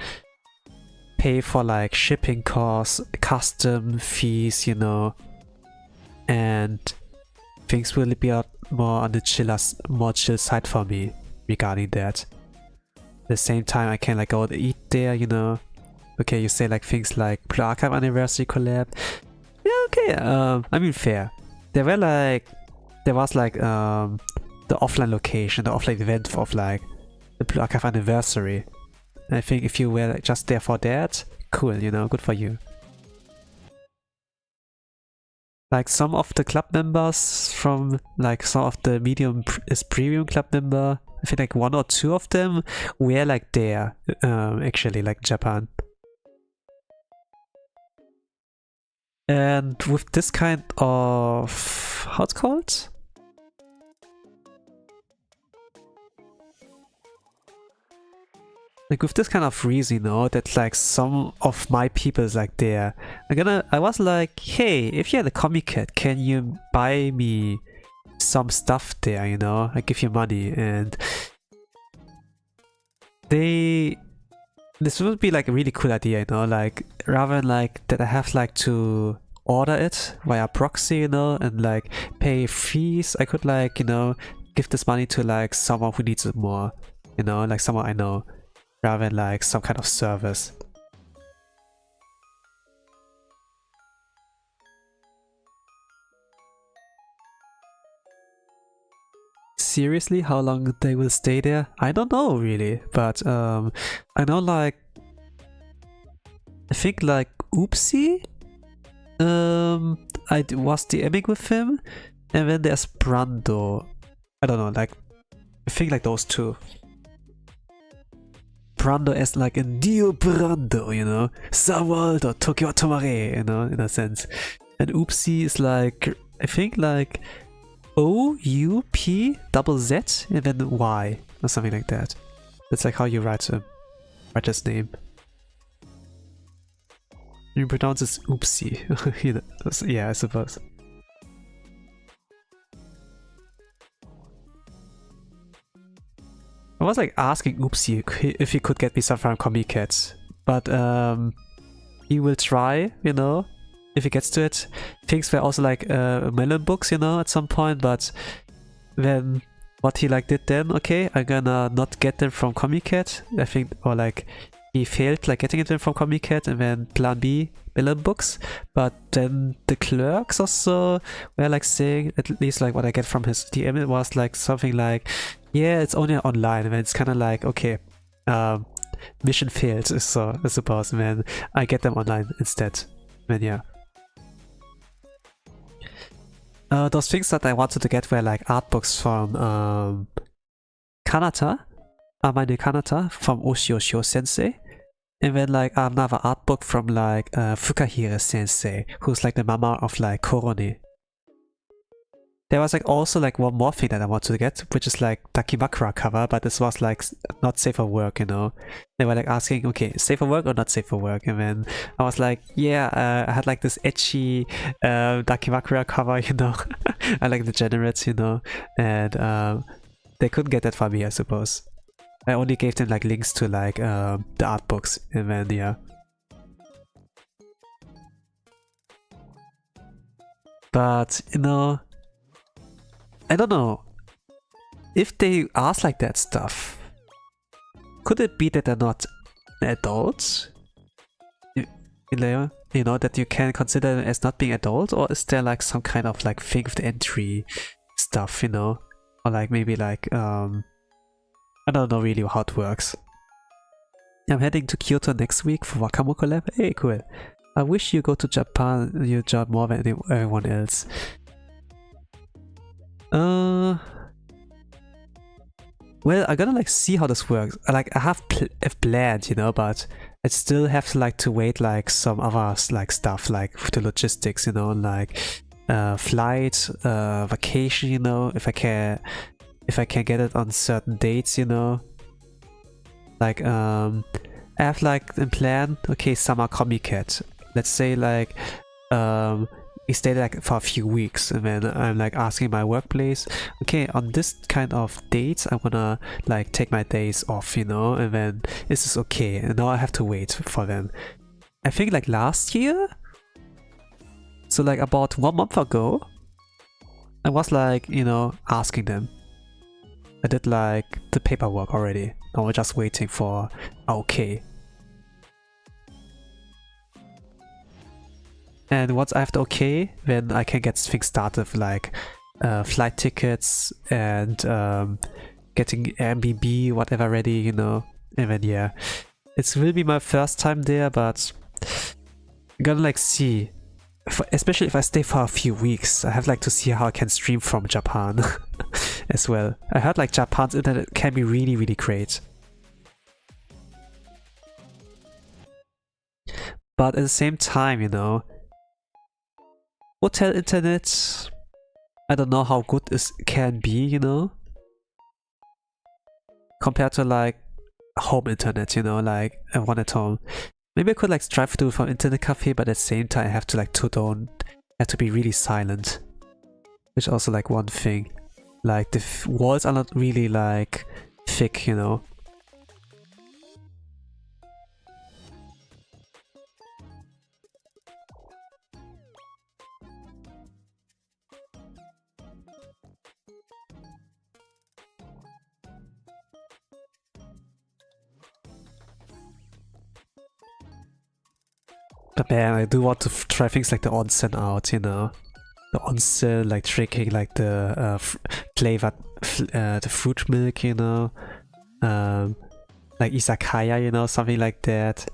pay for like shipping costs, custom fees, you know, and things will be a lot more on the more chill side for me regarding that. At the same time, I can like go to eat there, you know. Okay, you say like things like Blue Archive Anniversary collab. Yeah, okay. I mean, fair. There was like the offline location, the offline event of like the Blue Archive Anniversary. And I think if you were like, just there for that, cool, you know, good for you. Like some of the club members from like some of the medium is premium club member, I think like 1 or 2 of them were like there, actually, like Japan. And with this kind of, how it's called? Like with this kind of reason, you know, that like some of my people is like there. I was like, hey, if you had a Comic Cat, can you buy me some stuff there, you know? I give you money. And this would be like a really cool idea, you know, like rather than like that I have like to order it via proxy, you know, and like pay fees, I could like, you know, give this money to like someone who needs it more, you know, like someone I know, rather than like some kind of service. Seriously, how long they will stay there? I don't know really, but I know like I think like Oopsie, I was DMing with him, and then there's Brando. I don't know, like I think like those two. Brando as like a Dio Brando, you know, Sawaldo Tokyo Tomare, you know, in a sense. And Oopsie is like, I think like OUP double Z and then Y or something like that. That's like how you write his name. You pronounce it Oopsie. You know, yeah, I suppose. I was like asking Oopsie if he could get me some from Comic Cat, but he will try, you know, if he gets to it. Things were also like Melon Books, you know, at some point, but then what he like did then, okay, I'm gonna not get them from Comic Cat, I think, or like he failed like getting them from Comic Cat, and then plan B, Melon Books. But then the clerks also were like saying, at least like what I get from his DM, it was like something like, yeah, it's only online, and it's kind of like, okay, mission failed, so I suppose, and then I get them online instead. And yeah. Those things that I wanted to get were like art books from Kanata, Amane Kanata, from Oshio Sensei, and then like another art book from like Fukahira Sensei, who's like the mama of like Korone. There was like also like one more thing that I wanted to get, which is like Dakimakura cover, but this was like not safe for work, you know. They were like asking, okay, safe for work or not safe for work? And then I was like, yeah, I had like this etchy Dakimakura cover, you know. I like the generates, you know, and they couldn't get that for me, I suppose. I only gave them like links to like the art books, and then yeah. But you know, I don't know. If they ask like that stuff, could it be that they're not adults? You know, that you can consider them as not being adults, or is there like some kind of like fifth entry stuff, you know? or like maybe like I don't know really how it works. I'm heading to Kyoto next week for Wakamo collab. Hey, cool. I wish you go to Japan, you job more than everyone else. Well, I gotta like see how this works. Like I have planned, you know, but I still have to like to wait like some other like stuff, like the logistics, you know, like flight, vacation, you know, if I can get it on certain dates, you know. Like I have like in plan, okay, summer Comiket. Let's say like we stay like for a few weeks, and then I'm like asking my workplace, okay, on this kind of dates I wanna like take my days off, you know, and then this is okay, and now I have to wait for them. I think like last year, so like about 1 month ago, I was like, you know, asking them. I did like the paperwork already. I was just waiting for okay. And once I have the okay, then I can get things started like flight tickets and getting Airbnb, whatever ready, you know. And then yeah, it will be my first time there, but I'm gonna like see. Especially if I stay for a few weeks, I have like to see how I can stream from Japan as well. I heard like Japan's internet can be really, really great. But at the same time, you know, hotel internet, I don't know how good it can be, you know, compared to like home internet, you know, like one at home. Maybe I could like drive to from internet cafe, but at the same time I have to like have to be really silent, which is also like one thing. Like the walls are not really like thick, you know. But man, I do want to try things like the onsen out, you know. The onsen, like drinking like the flavored the fruit milk, you know. Like izakaya, you know, something like that.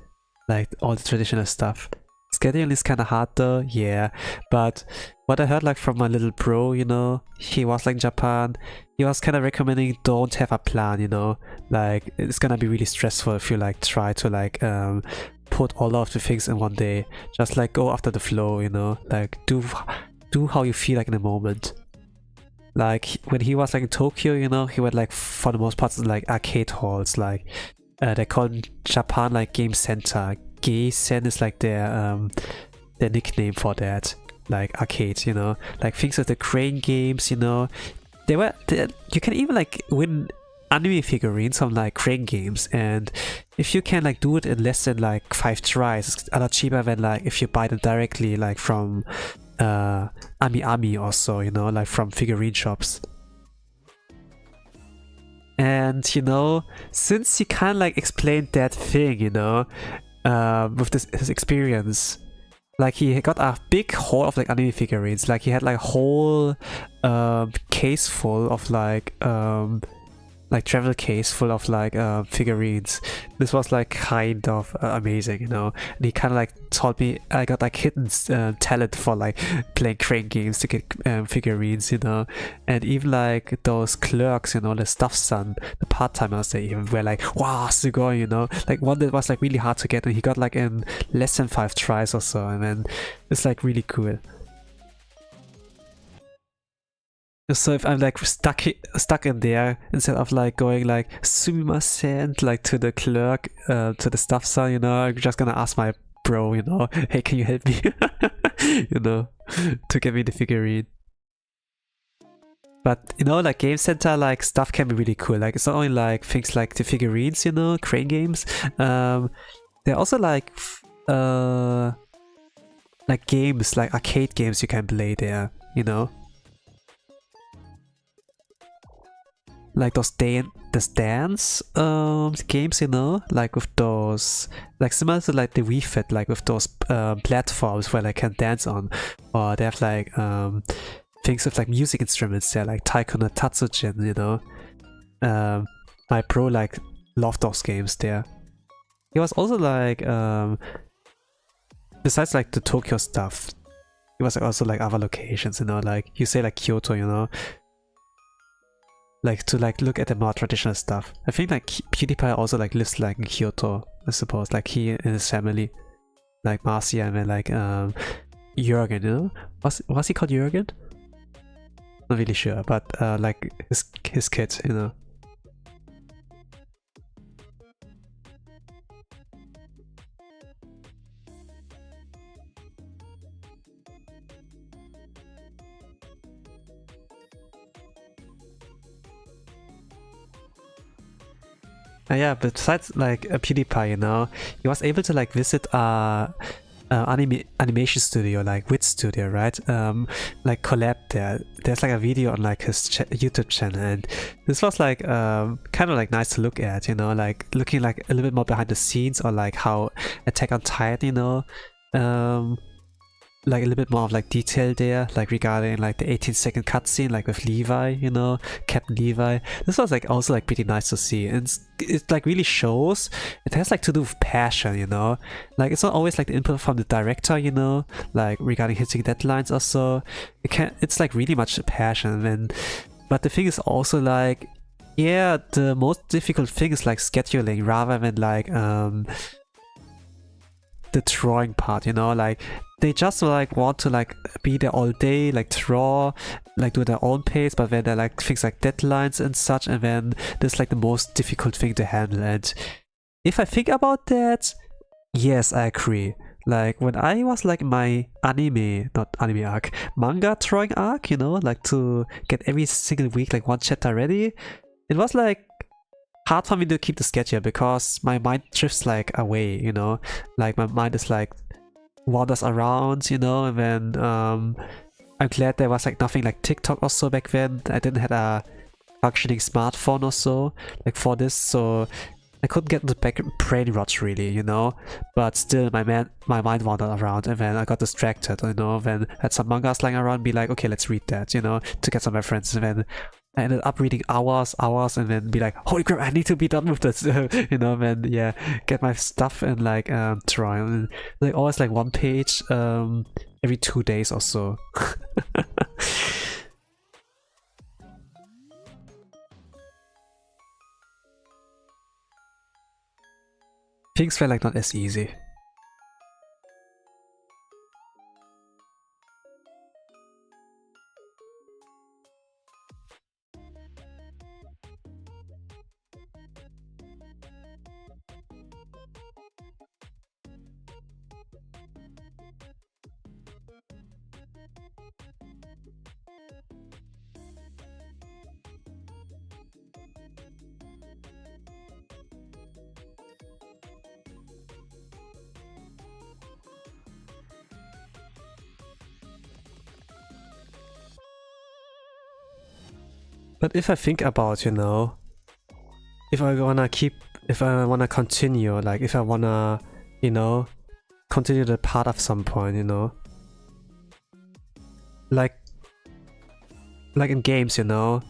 Like all the traditional stuff. Scheduling is kind of hard though, yeah. But what I heard like from my little bro, you know, he was like in Japan. He was kind of recommending don't have a plan, you know. Like it's gonna be really stressful if you like try to like put all of the things in one day. Just like go after the flow, you know. Like do how you feel like in the moment. Like when he was like in Tokyo, you know, he went like for the most part in like arcade halls, like they call in Japan like game center. Gei-sen is like their nickname for that, like arcade, you know, like things with the crane games, you know. You can even like win anime figurines from like crane games, and if you can like do it in less than like 5 tries, it's a lot cheaper than like if you buy them directly like from Ami also, you know, like from figurine shops. And you know, since he can't like explain that thing, you know, with his experience, like he got a big haul of like anime figurines. Like he had like a whole case full of like travel case full of like figurines. This was like kind of amazing, you know. And he kind of like told me I got like hidden talent for like playing crane games to get figurines, you know. And even like those clerks, you know, the staff son, the part-timers, they even were like, wow, sugoi, you know. Like one that was like really hard to get, and he got like in less than 5 tries or so, and then it's like really cool. So if I'm like stuck in there, instead of like going like sumimasen like to the clerk, to the staff son, you know, I'm just gonna ask my bro, you know, hey, can you help me? You know, to get me the figurine. But you know, like game center like stuff can be really cool. Like it's not only like things like the figurines, you know, crane games. They're also like games, like arcade games you can play there, you know. Like those dance games, you know, like with those, like similar to like the Wii Fit, like with those platforms where they can dance on, or they have like things with like music instruments there, like Taiko no Tatsujin, you know. My bro like loved those games there. He was also like, besides like the Tokyo stuff, it was also like other locations, you know, like you say like Kyoto, you know, like to like look at the more traditional stuff. I think like PewDiePie also like lives like in Kyoto, I suppose, like he and his family, like Marcia and then like Jürgen, you know, was he called Jürgen? Not really sure, but like his kid, you know. Yeah, besides like a PewDiePie, you know, he was able to like visit animation studio like Wit Studio, right? Like collab there. There's like a video on like his YouTube channel, and this was like kind of like nice to look at, you know, like looking like a little bit more behind the scenes, or like how Attack on Titan, you know, like a little bit more of like detail there, like regarding like the 18-second cutscene, like with Levi, you know, Captain Levi. This was like also like pretty nice to see, and it like really shows it has like to do with passion, you know, like it's not always like the input from the director, you know, like regarding hitting deadlines or so. It's like really much passion, and but the thing is also like, yeah, the most difficult thing is like scheduling rather than like the drawing part, you know, like they just like want to like be there all day, like draw, like do their own pace, but then they're like things like deadlines and such, and then this is like the most difficult thing to handle. And if I think about that, yes, I agree. Like when I was like my manga drawing arc, you know, like to get every single week like one chapter ready, it was like hard for me to keep the schedule because my mind drifts like away, you know, like my mind is like wanders around, you know, and then I'm glad there was like nothing like TikTok or so back then. I didn't have a functioning smartphone or so like for this, so I couldn't get into brain rot really, you know, but still my mind wandered around, and then I got distracted, you know, then I had some mangas lying around, be like, okay, let's read that, you know, to get some reference, and then I ended up reading hours, and then be like, holy crap, I need to be done with this, you know, then yeah, get my stuff and like drawing, and, like always like one page every 2 days or so. Things were like not as easy. But if I think about, you know, if I wanna continue, like if I wanna, you know, continue the part at some point, you know, like in games, you know,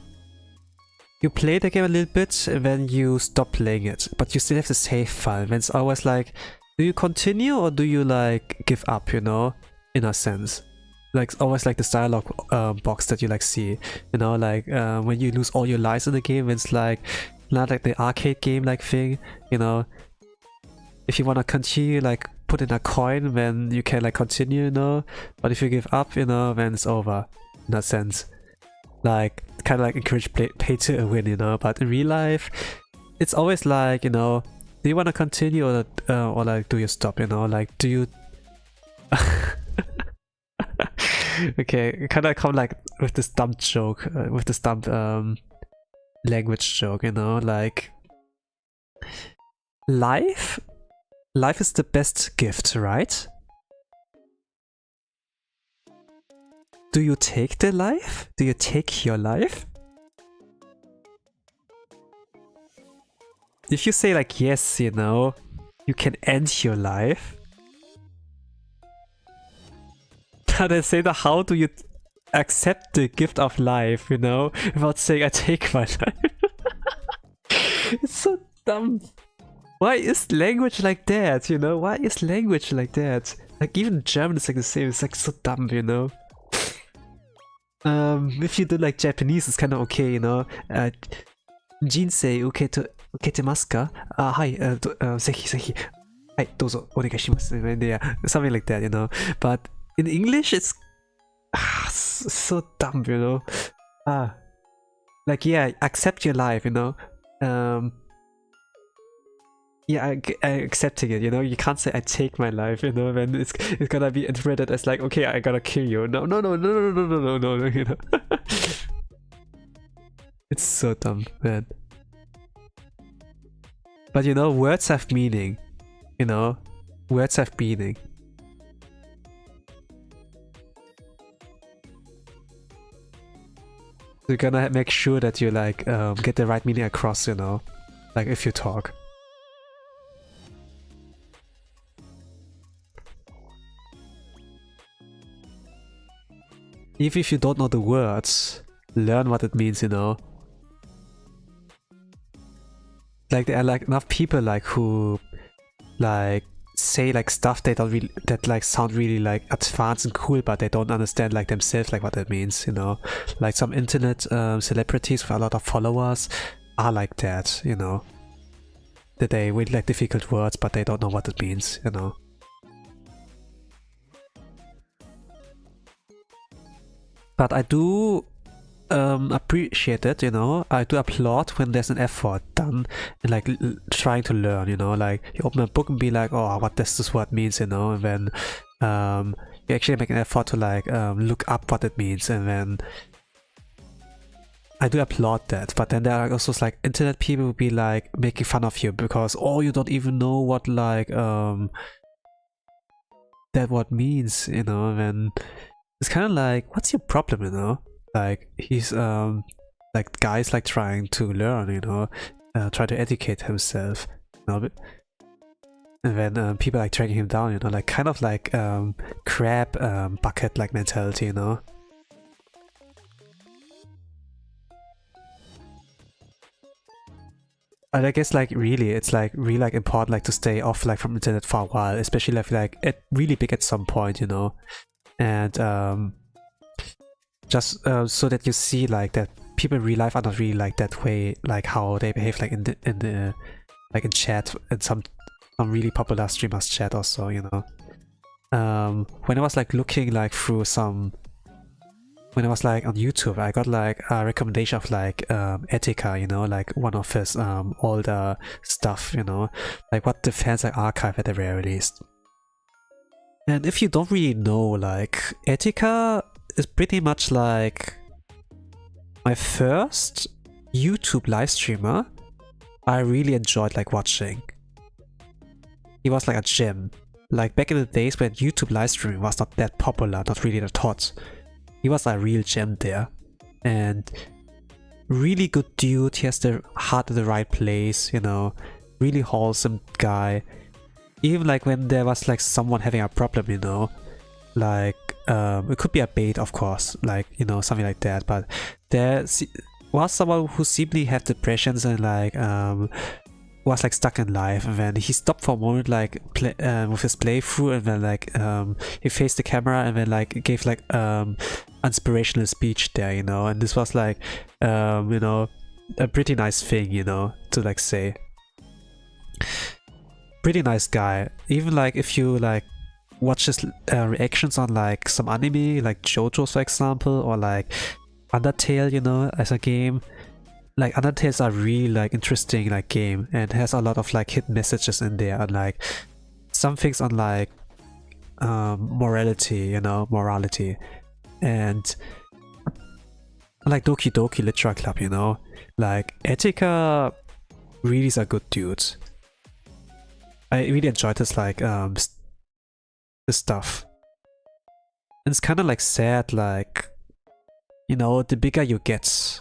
you play the game a little bit and then you stop playing it, but you still have the save file. And it's always like, do you continue or do you like give up, you know, in a sense. Like always like this dialogue box that you like see, you know, like when you lose all your lives in the game, it's like not like the arcade game like thing, you know. If you wanna continue, like put in a coin, then you can like continue, you know. But if you give up, you know, then it's over in that sense. Like kind of like encourage pay to win, you know. But in real life, it's always like, you know, do you wanna continue or like do you stop, you know, like do you. Okay, kind of come like with this dumb joke, with this dumb language joke, you know, like life is the best gift, right? Do you take the life? Do you take your life? If you say like yes, you know, you can end your life. But I say the how do you accept the gift of life, you know, without saying I take my life. It's so dumb. Why is language like that, you know? Why is language like that? Like even German is like the same, it's like so dumb, you know? If you do like Japanese, it's kind of okay, you know? Jinsei uketemasu ka? Hai, zehi, zehi. Hai, dozo, onegaishimasu. Yeah, something like that, you know? But in English, it's so dumb, you know? Like, yeah, accept your life, you know? Yeah, I accepting it, you know? You can't say I take my life, you know? When it's gonna be interpreted as like, okay, I gotta kill you. No, no, no, no, no, no, no, no, no, no, you know? It's so dumb, man. But you know, words have meaning, you know? Words have meaning. You're gonna make sure that you like get the right meaning across, you know? Like if you talk. Even if you don't know the words, learn what it means, you know? Like there are like enough people like who like say like stuff they don't really that like sound really like advanced and cool, but they don't understand like themselves like what it means, you know? Like some internet celebrities with a lot of followers are like that, you know? That they really like difficult words, but they don't know what it means, you know? But I do appreciate it, you know. I do applaud when there's an effort done in like trying to learn, you know. Like you open a book and be like, oh, what does this word means, you know, and then you actually make an effort to like look up what it means, and then I do applaud that. But then there are also like internet people who be like making fun of you because oh, you don't even know what like that word means, you know, and then it's kind of like, what's your problem, you know? Like he's like guys like trying to learn, you know, try to educate himself, you know, and then people like dragging him down, you know, like kind of like crab bucket like mentality, you know. And I guess like really, it's like really like important like to stay off like from internet for a while, especially like it really big at some point, you know. And just so that you see like that people in real life are not really like that way, like how they behave like in the like in chat, and some really popular streamers chat also, you know. When I was like looking like through some, when I was like on YouTube, I got like a recommendation of like Etika, you know, like one of his older stuff, you know, like what the fans like archive at the very least. And if you don't really know, like Etika is pretty much like my first YouTube live streamer I really enjoyed like watching. He was like a gem. Like back in the days when YouTube live streaming was not that popular, not really that hot. He was a real gem there. And really good dude, he has the heart in the right place, you know. Really wholesome guy. Even like when there was like someone having a problem, you know, like it could be a bait, of course, like, you know, something like that, but there was someone who simply had depressions and like was like stuck in life, and then he stopped for a moment like with his playthrough, and then like he faced the camera and then like gave like inspirational speech there, you know, and this was like you know, a pretty nice thing, you know, to like say. Pretty nice guy. Even like if you like watch his reactions on like some anime, like JoJo's for example, or like Undertale, you know, as a game. Like Undertale's a really like interesting like game, and has a lot of like hidden messages in there, and like some things on like morality, you know, morality, and like Doki Doki Literature Club, you know, like Etika really is a good dude. I really enjoyed his like this stuff. And it's kind of like sad, like, you know, the bigger you get,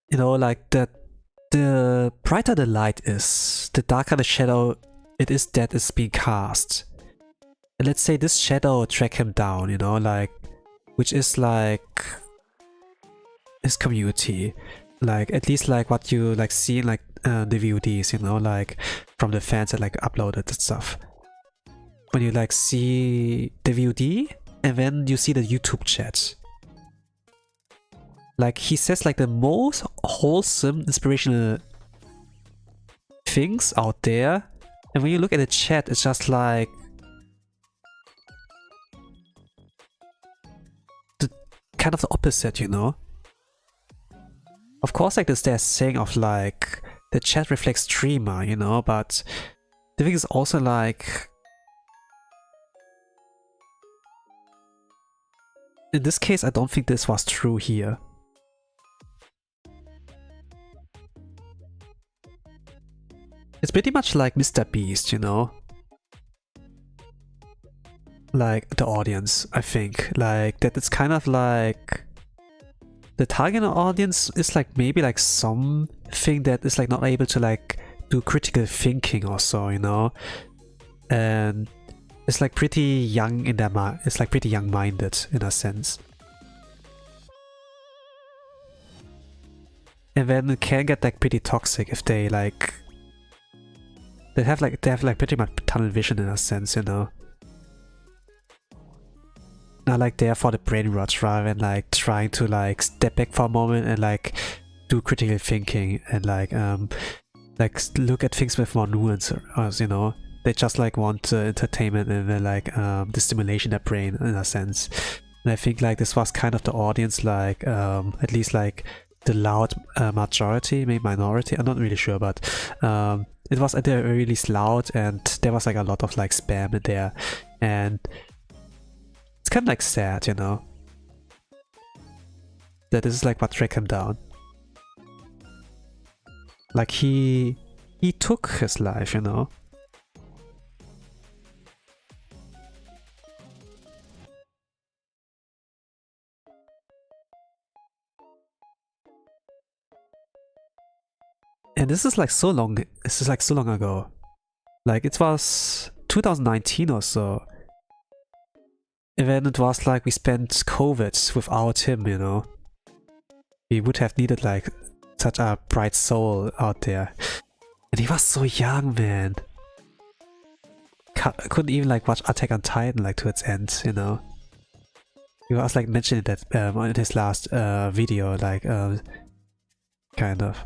you know, like the brighter the light is, the darker the shadow it is that is being cast. And let's say this shadow track him down, you know, like, which is like his community, like at least like what you like see in like the VODs, you know, like from the fans that like uploaded and stuff. When you like see the VOD and then you see the YouTube chat, like he says like the most wholesome, inspirational things out there, and when you look at the chat, it's just like the kind of the opposite, you know. Of course, like there's saying of like the chat reflects streamer, you know, but the thing is also like in this case, I don't think this was true here. It's pretty much like Mr. Beast, you know? Like the audience, I think. Like that it's kind of like the target audience is like maybe like something that is like not able to like do critical thinking or so, you know? And it's like pretty young in their mind. It's like pretty young-minded in a sense. And then it can get like pretty toxic if they like they have like pretty much tunnel vision in a sense, you know. Not like there for the brain rot rather than like trying to like step back for a moment and like do critical thinking and like look at things with more nuance, you know. They just like want entertainment and then like the stimulation of their brain in a sense. And I think like this was kind of the audience, like at least like the loud majority, maybe minority, I'm not really sure, but it was at the very least loud, and there was like a lot of like spam in there, and it's kind of like sad, you know, that this is like what dragged him down. Like he took his life, you know. And this is like so long, ago. Like it was 2019 or so. And then it was like we spent COVID without him, you know. We would have needed like such a bright soul out there. And he was so young, man. I couldn't even like watch Attack on Titan like to its end, you know. He was like mentioning that in his last video, like kind of.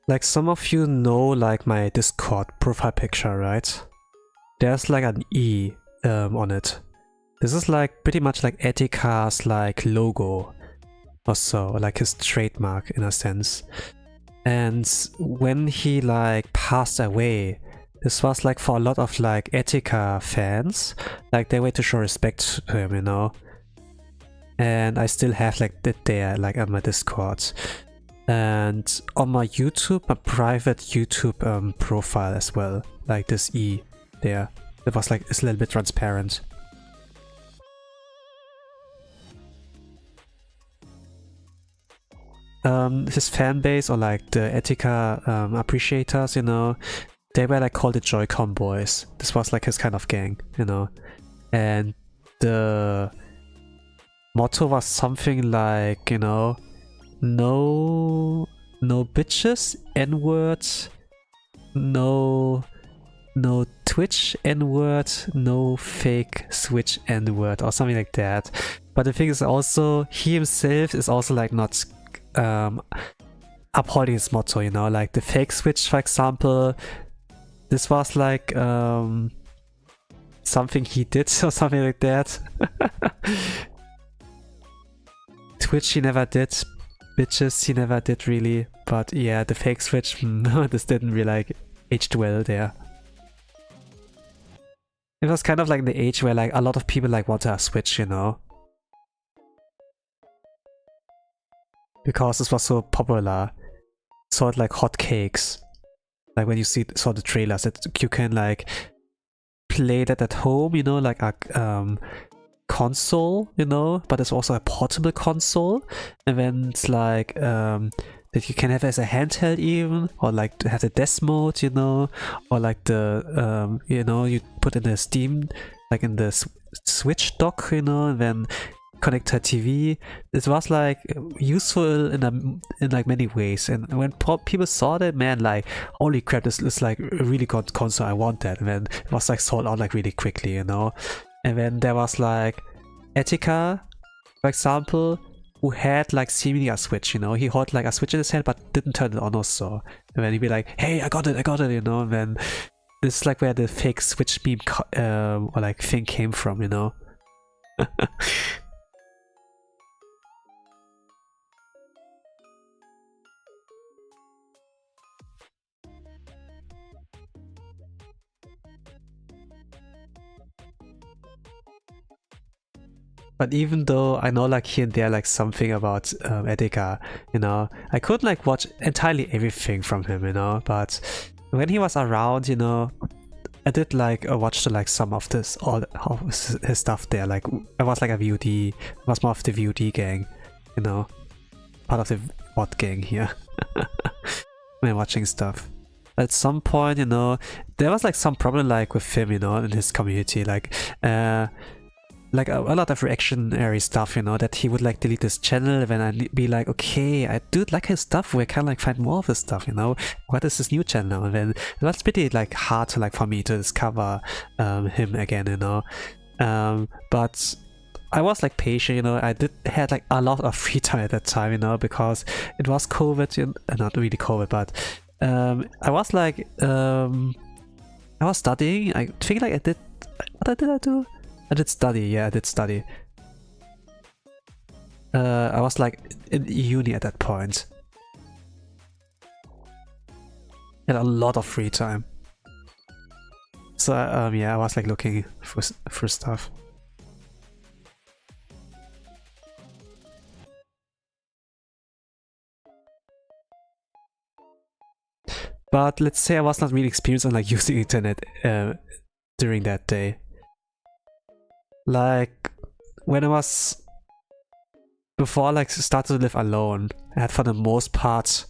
Like some of you know like my Discord profile picture, right? There's like an E on it. This is like pretty much like Etika's like logo or so, like his trademark in a sense. And when he like passed away, this was like for a lot of like Etika fans, like they way to show respect to him, you know. And I still have like it there, like on my Discord. And on my YouTube, my private YouTube profile as well, like this E there. It was like, it's a little bit transparent. His fan base, or like the Etika appreciators, you know, they were like called the Joy-Con boys. This was like his kind of gang, you know. And the motto was something like, you know, no bitches, N-words, no Twitch N-word, no fake Switch N-word, or something like that. But the thing is also, he himself is also like not upholding his motto, you know, like the fake Switch, for example. This was like something he did or something like that. Twitch he never did. Bitches he never did really. But yeah, the fake Switch, this didn't really like aged well there. It was kind of like the age where like a lot of people like want a Switch, you know. because this was so popular. Sort of like hotcakes. Like when you saw the trailers, that you can like play that at home, you know, like a console, you know, but it's also a portable console. And then it's like that you can have as a handheld even, or like to have the desk mode, you know, or like the you know, you put in the Steam, like in the Switch dock, you know, and then connect to a TV. It was like useful in like many ways, and when people saw that, man, like holy crap, this is like a really good console, I want that. And then it was like sold out like really quickly, you know. And then there was like Etika, for example, who had like seemingly a Switch, you know. He had like a Switch in his hand but didn't turn it on also. And then he'd be like, hey, I got it, you know. And then this is like where the fake Switch meme or like thing came from, you know. But even though I know like here and there like something about Etika, you know, I couldn't like watch entirely everything from him, you know, but when he was around, you know, I did like watch like some of this, all of his stuff there. Like I was like a VOD, I was more of the VOD gang, you know, part of the VOD gang here when watching stuff. At some point, you know, there was like some problem like with him, you know, in his community, like a lot of reactionary stuff, you know, that he would like delete his channel, then I'd be like, okay, I do like his stuff, we can like find more of his stuff, you know, what is his new channel? And then that's pretty like hard to like for me to discover him again, you know. But I was like patient, you know. I had like a lot of free time at that time, you know, because it was COVID, you know, not really COVID, but I was like I was studying. I think like what did I do? I did study, yeah, I did study. I was like in uni at that point. Had a lot of free time. So yeah, I was like looking for stuff. But let's say I was not really experienced on like using internet during that day. Like when I was before I like started to live alone, I had for the most part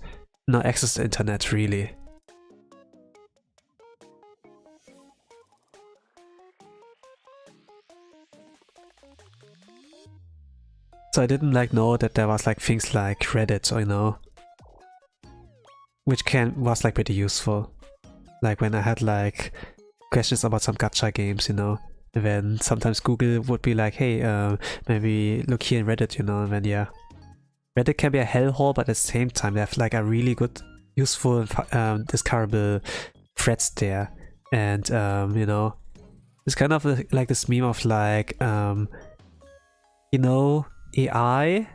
no access to internet really. So I didn't like know that there was like things like Reddit, or you know, which was like pretty useful. Like when I had like questions about some gacha games, you know. And then sometimes Google would be like, hey, maybe look here in Reddit, you know, and then yeah. Reddit can be a hellhole, but at the same time they have like a really good, useful, discoverable threads there. And, you know, it's kind of like this meme of like, you know, AI,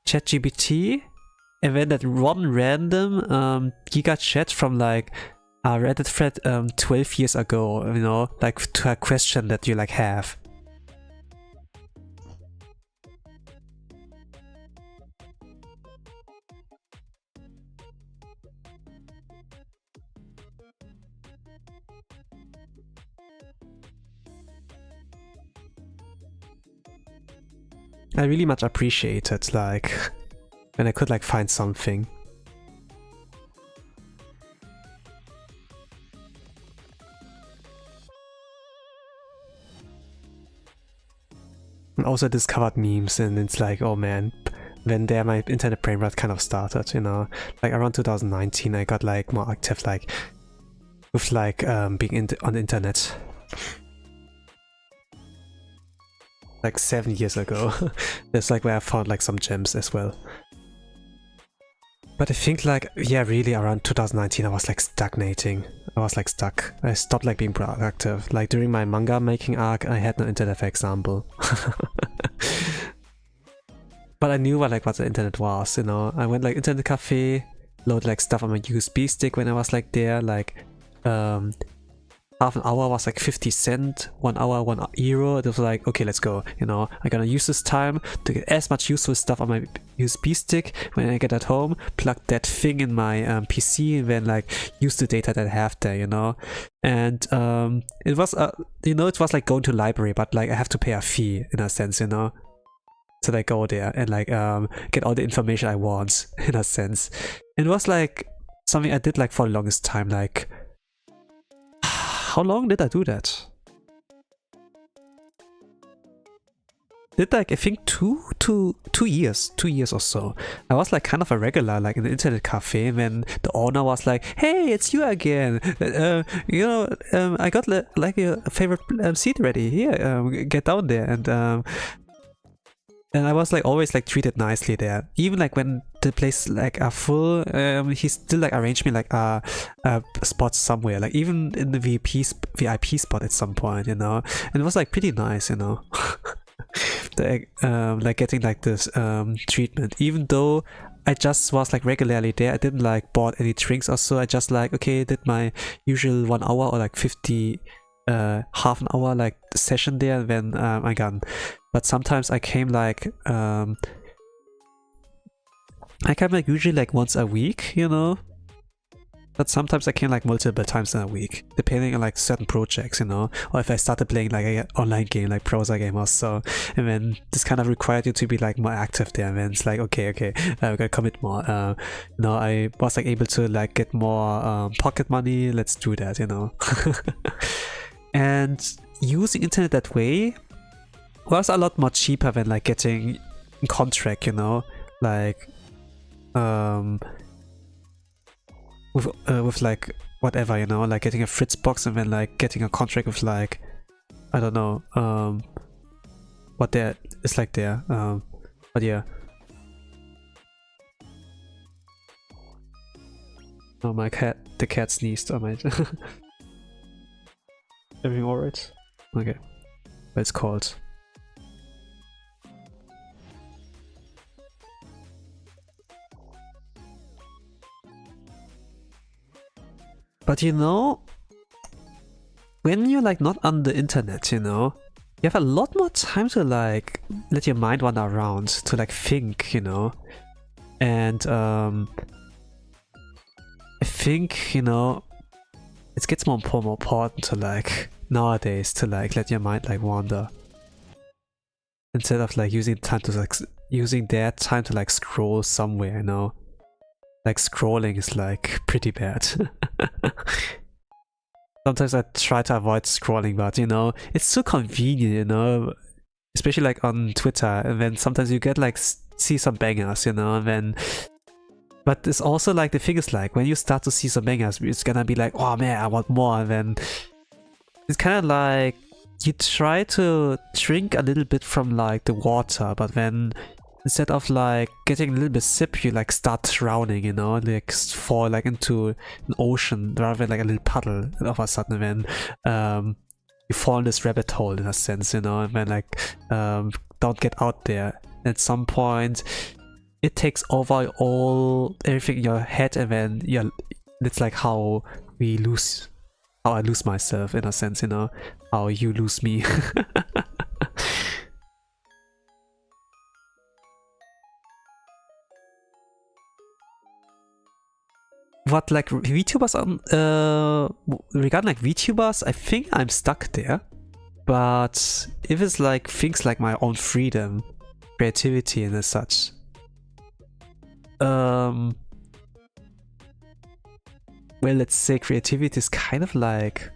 ChatGPT, and then that one random giga chat from like a Reddit thread 12 years ago, you know, like to a question that you like have. I really much appreciated like when I could like find something. And also discovered memes, and it's like, oh man, when there my internet brain rot kind of started, you know. Like around 2019 I got like more active like with like being on the internet. Like 7 years ago. That's like where I found like some gems as well. But I think like, yeah, really around 2019 I was like stagnating. I was like stuck. I stopped like being productive. Like during my manga making arc I had no internet, for example. But I knew what the internet was, you know. I went like internet cafe, load like stuff on my USB stick when I was like there, like half an hour was like 50 cents, 1 hour, €1. It was like, okay, let's go, you know, I'm gonna use this time to get as much useful stuff on my USB stick. When I get at home, plug that thing in my PC, and then like use the data that I have there, you know. And it was, you know, it was like going to library, but like I have to pay a fee in a sense, you know. So I go there and like get all the information I want in a sense. It was like something I did like for the longest time. Like, how long did I do that? Did like, I think two years or so. I was like kind of a regular like in the internet cafe, and then the owner was like, hey, it's you again, you know, I got like your favorite seat ready here, get down there. And I was like always like treated nicely there. Even like when the place like are full, he still like arranged me like a spot somewhere, like even in the VIP spot at some point, you know. And it was like pretty nice, you know. Like getting like this treatment, even though I just was like regularly there. I didn't like bought any drinks or so. I just like, okay, did my usual 1 hour or like 50 half an hour like session there, and then I gone. But sometimes I came like usually like once a week, you know. But sometimes I came like multiple times in a week, depending on like certain projects, you know, or if I started playing like an online game, like browser game or so, and then this kind of required you to be like more active there, and then it's like, okay, we gotta commit more. You know, I was like able to like get more pocket money, let's do that, you know. And using internet that way was a lot more cheaper than like getting a contract, you know, like with like whatever, you know, like getting a Fritzbox and then like getting a contract with like, I don't know, what there is like there, but yeah. Oh, the cat sneezed. Oh my. Everything alright? Okay. But it's cold. But you know, when you're like not on the internet, you know, you have a lot more time to like let your mind wander around, to like think, you know. And I think, you know, it gets more important to like nowadays to like let your mind like wander, instead of like using their time to like scroll somewhere, you know. Like scrolling is like pretty bad. Sometimes I try to avoid scrolling, but you know, it's so convenient, you know, especially like on Twitter, and then sometimes you get like see some bangers, you know, and then, but it's also like the thing is like when you start to see some bangers, it's gonna be like, oh man, I want more, and then it's kind of like you try to drink a little bit from like the water, but then instead of like getting a little bit sip, you like start drowning, you know, like fall like into an ocean rather than like a little puddle, and all of a sudden then you fall in this rabbit hole in a sense, you know, and then like don't get out there. At some point it takes over everything in your head, and then it's like how I lose myself in a sense, you know, how you lose me. What like VTubers regarding like VTubers, I think I'm stuck there. But if it's like things like my own freedom, creativity and as such, well, let's say creativity is kind of like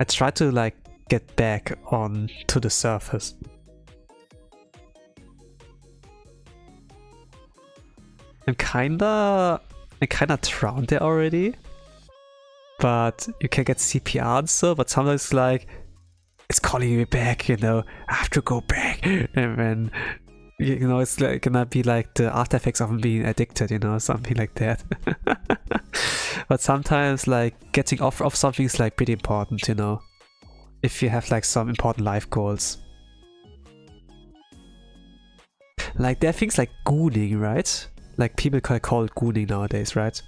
I try to like get back on to the surface. I'm kinda drowned there already, but you can get CPR and so, but sometimes it's like it's calling me back, you know, I have to go back, and then you know, it's like gonna be like the after effects of being addicted, you know, something like that. But sometimes like getting off of something is like pretty important, you know, if you have like some important life goals. Like there are things like gooning, right? Like people call it gooning nowadays, right?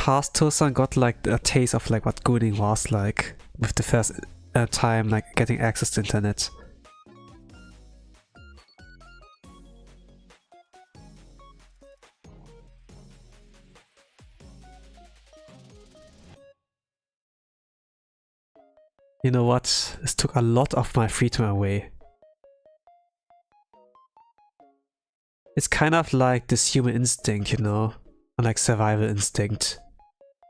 past Tosan got like a taste of like what gooning was like with the first time like getting access to internet. You know what? This took a lot of my free time away. It's kind of like this human instinct, you know, like survival instinct.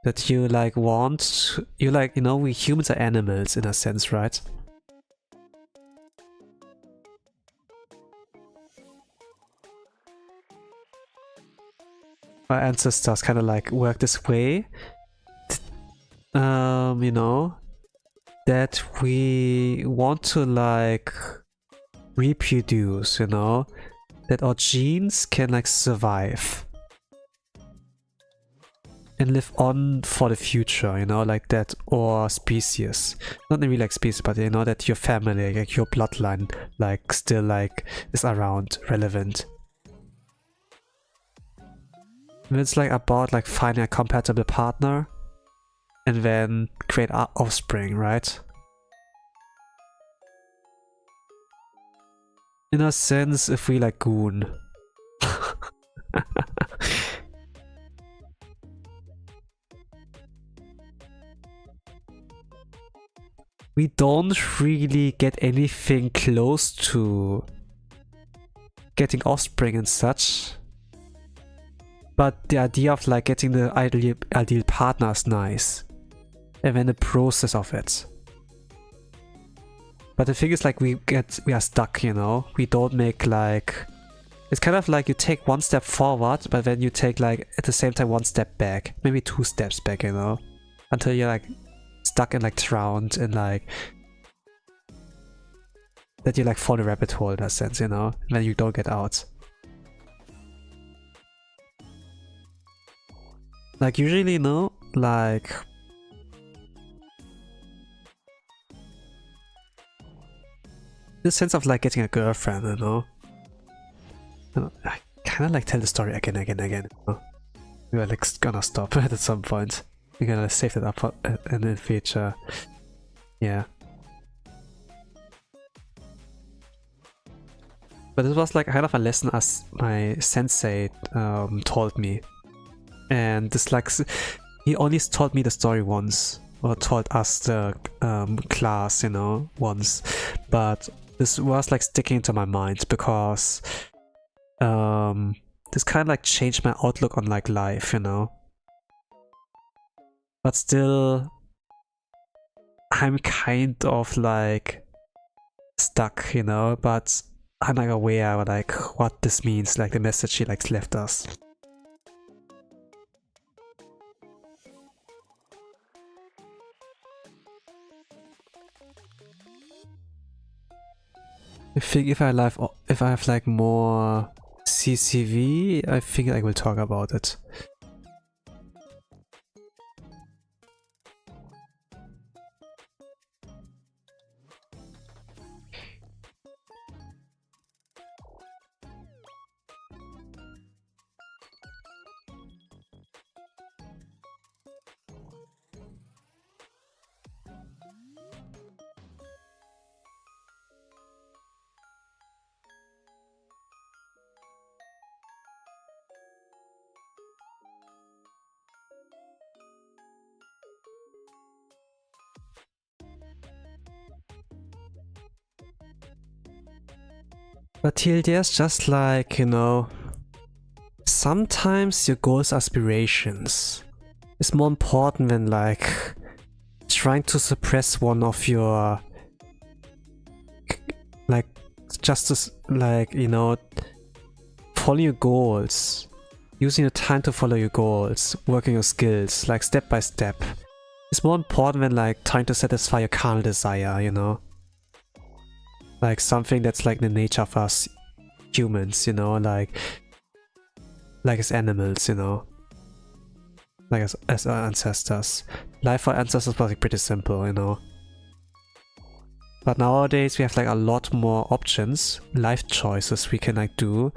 That you like want, you like, you know, we humans are animals in a sense, right? Our ancestors kind of like work this way. You know, that we want to like reproduce, you know, that our genes can like survive and live on for the future, you know, like that, or species. Not really like species, but you know, that your family, like your bloodline, like still like is around, relevant. And it's like about like finding a compatible partner and then create offspring, right? In a sense, if we like goon. We don't really get anything close to getting offspring and such. But the idea of like getting the ideal partner is nice. And then the process of it. But the thing is like we are stuck, you know? We don't make like... It's kind of like you take one step forward, but then you take like at the same time one step back. Maybe 2 steps back, you know? Until you're like stuck and like drowned in like... That you like fall in a rabbit hole in a sense, you know? And then you don't get out. Like usually, you know, like... The sense of like getting a girlfriend, you know? I kinda like tell the story again. You know? We're like gonna stop at some point. We're gonna save that up in the future. Yeah. But this was like kind of a lesson as my sensei told me. And this like, he only told me the story once. Or told us the class, you know, once. But this was like sticking to my mind because this kind of like changed my outlook on like life, you know. But still, I'm kind of like stuck, you know, but I'm like aware of like what this means, like the message she like left us. I think if I have like more CCV, I think I will talk about it. But here there's just like, you know, sometimes your goals, aspirations is more important than like trying to suppress one of your like just to like, you know, follow your goals, using your time to follow your goals, working your skills like step by step. It's more important than like trying to satisfy your carnal desire, you know. Like something that's like the nature of us humans, you know, like as animals, you know, like as our ancestors. Life for ancestors was like pretty simple, you know. But nowadays we have like a lot more options, life choices we can like do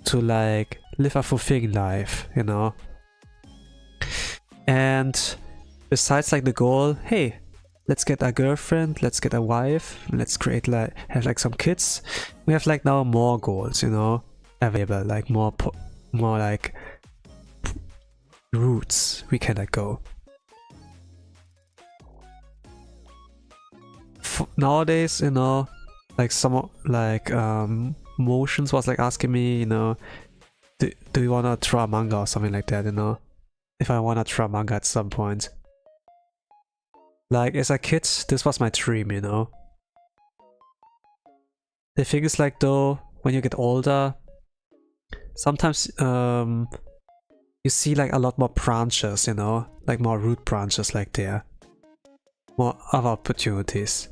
to like live a fulfilling life, you know. And besides like the goal, hey, let's get a girlfriend, let's get a wife, let's create like, have like some kids. We have like now more goals, you know, available, like more like routes we can like go. Nowadays, you know, like some like Motions was like asking me, you know, do you wanna draw a manga or something like that, you know? If I wanna draw manga at some point. Like as a kid, this was my dream, you know? The thing is like though, when you get older, sometimes you see like a lot more branches, you know? Like more root branches like there. More other opportunities.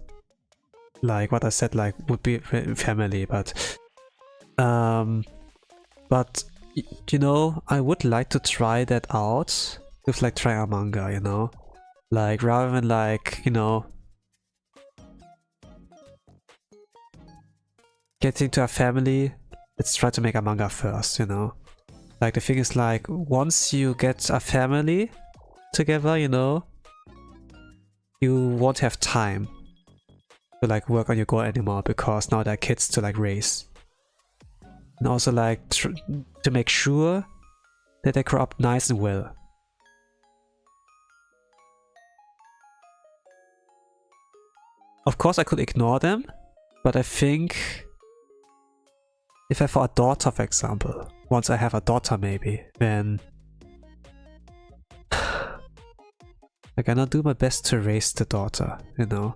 Like what I said, like would be family, but you know, I would like to try that out with like trying a manga, you know? Like rather than like, you know, getting to a family, let's try to make a manga first, you know? Like the thing is like, once you get a family together, you know, you won't have time to like work on your goal anymore because now there are kids to like raise. And also like to make sure that they grow up nice and well. Of course I could ignore them, but I think if I have a daughter, for example, once I have a daughter maybe, then I'm gonna do my best to raise the daughter, you know?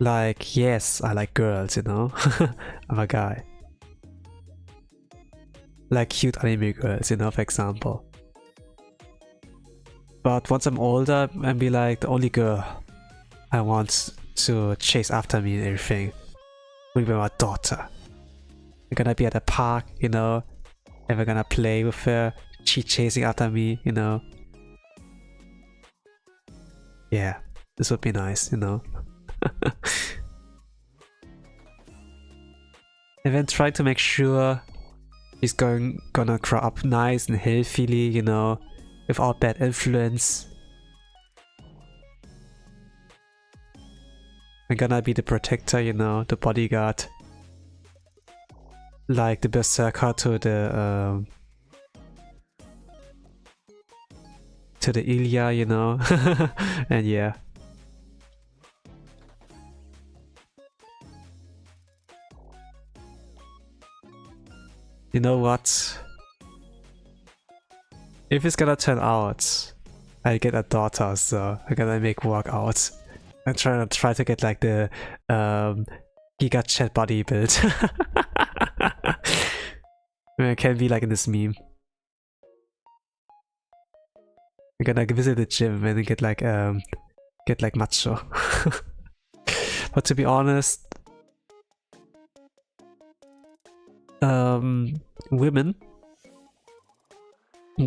Like, yes, I like girls, you know? I'm a guy. Like cute anime girls, you know, for example. But once I'm older, I'll be like the only girl I want to chase after me and everything will be my daughter. I'm gonna be at the park, you know, and we're gonna play with her, she chasing after me, you know. Yeah, this would be nice, you know. And then try to make sure he's gonna grow up nice and healthily, you know, without bad influence. I'm gonna be the protector, you know, the bodyguard. Like the berserker to the Ilya, you know. And yeah. You know what? If it's gonna turn out, I get a daughter, so I'm gonna make work out. I'm trying to get like the Giga Chat body build. It can be like in this meme. I'm gonna visit the gym and get like macho. But to be honest, women,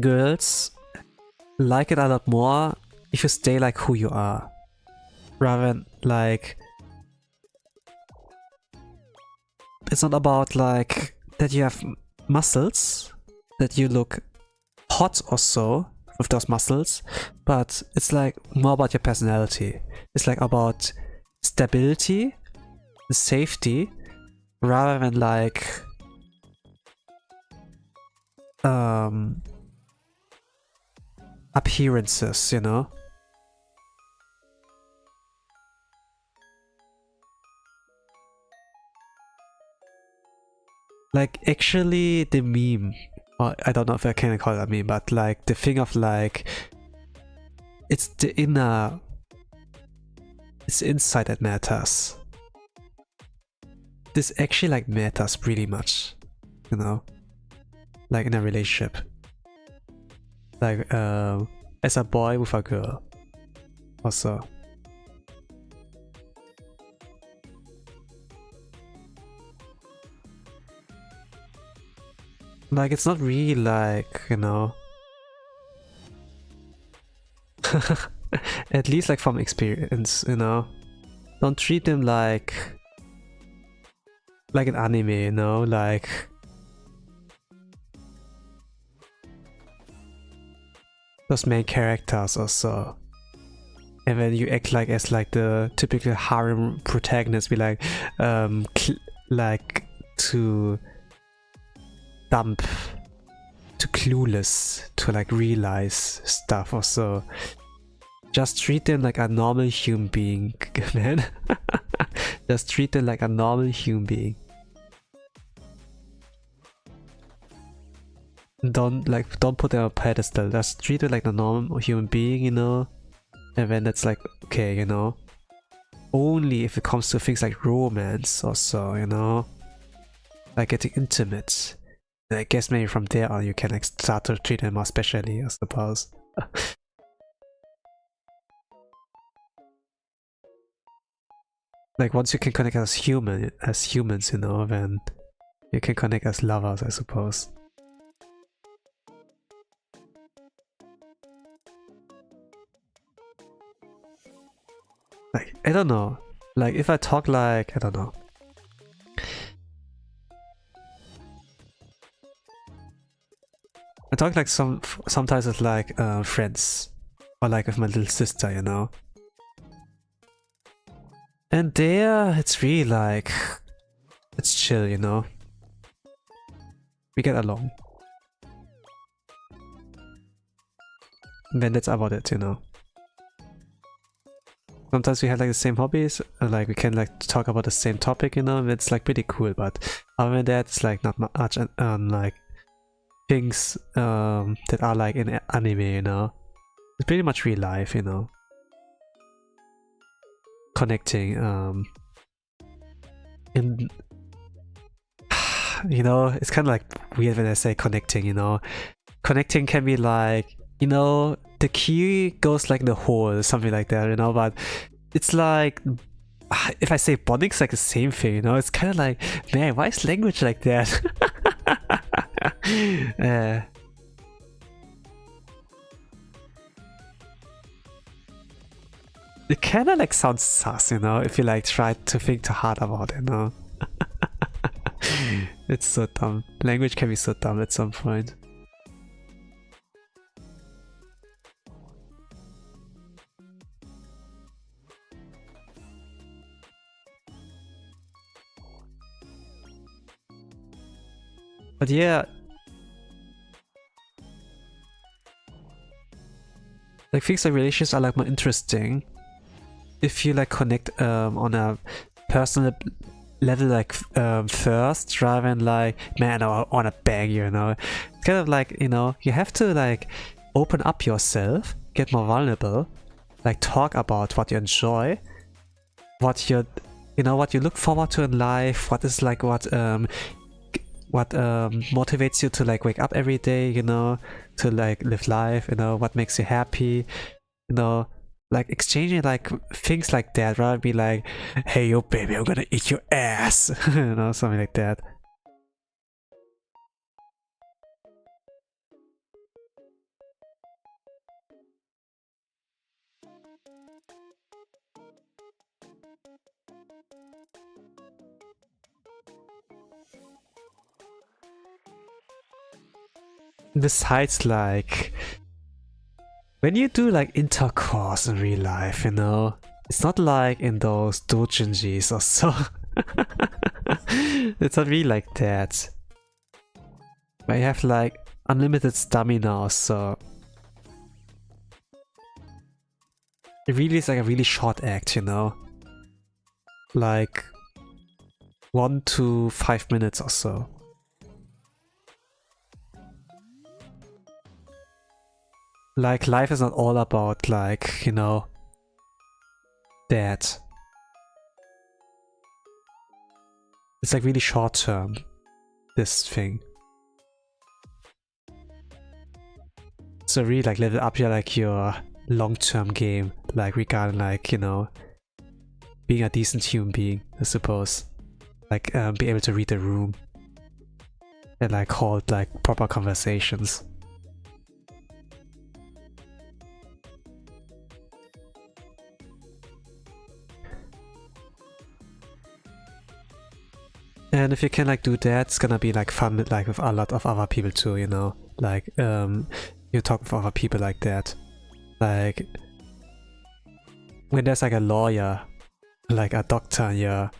girls like it a lot more if you stay like who you are, rather than like, it's not about like that you have muscles, that you look hot or so with those muscles, but it's like more about your personality. It's like about stability and safety, rather than like appearances, you know? Like actually the meme, or I don't know if I can call it a meme, but like the thing of like, it's the inner, it's inside that matters. This actually like matters really much, you know? Like in a relationship. Like as a boy with a girl also. Like it's not really like, you know, at least like from experience, you know, don't treat them like an anime, you know, like those main characters or so. And then you act like as like the typical harem protagonist, be like, like too dumb, too clueless to like realize stuff or so. Just treat them like a normal human being, man. Just treat them like a normal human being. Don't put them on a pedestal. Just treat them like a normal human being, you know. And then that's like, okay, you know. Only if it comes to things like romance or so, you know. Like getting intimate. And I guess maybe from there on you can like start to treat them more specially, I suppose. Like once you can connect as humans, you know, then you can connect as lovers, I suppose. Like, I don't know. Like, if I talk like, I don't know. I talk like sometimes with like friends. Or like with my little sister, you know. And there, it's really like... It's chill, you know. We get along. And then that's about it, you know. Sometimes we have like the same hobbies, like we can like talk about the same topic, you know, and it's like pretty cool, but other than that, it's like not much like things that are like in anime, you know. It's pretty much real life, you know. Connecting, in you know, it's kind of like weird when I say connecting, you know. Connecting can be like, you know, the key goes like in the hole, something like that, you know, but it's like, if I say bonding, it's like the same thing, you know, it's kind of like, man, why is language like that? It kind of like sounds sus, you know, if you like try to think too hard about it, you know. It's so dumb. Language can be so dumb at some point. But yeah, like things like relationships are like more interesting if you like connect on a personal level, like first, rather than like, man, I wanna bang you, you know. It's kind of like, you know, you have to like open up yourself, get more vulnerable, like talk about what you enjoy, what you know, what you look forward to in life, what is like what motivates you to like wake up every day, you know, to like live life, you know, what makes you happy, you know, like exchanging like things like that, rather than be like, hey yo baby, I'm gonna eat your ass, you know, something like that. Besides, like, when you do like intercourse in real life, you know, it's not like in those doujinjis or so. It's not really like that. Where you have like unlimited stamina or so. It really is like a really short act, you know? Like 1 to 5 minutes or so. Like, life is not all about, like, you know, that. It's like really short term, this thing. So really like level up your like your long-term game, like regarding like, you know, being a decent human being, I suppose. Like be able to read the room and like hold like proper conversations. And if you can like do that, it's gonna be like fun with, like with a lot of other people too, you know. Like you talk with other people like that. Like when there's like a lawyer, like a doctor in your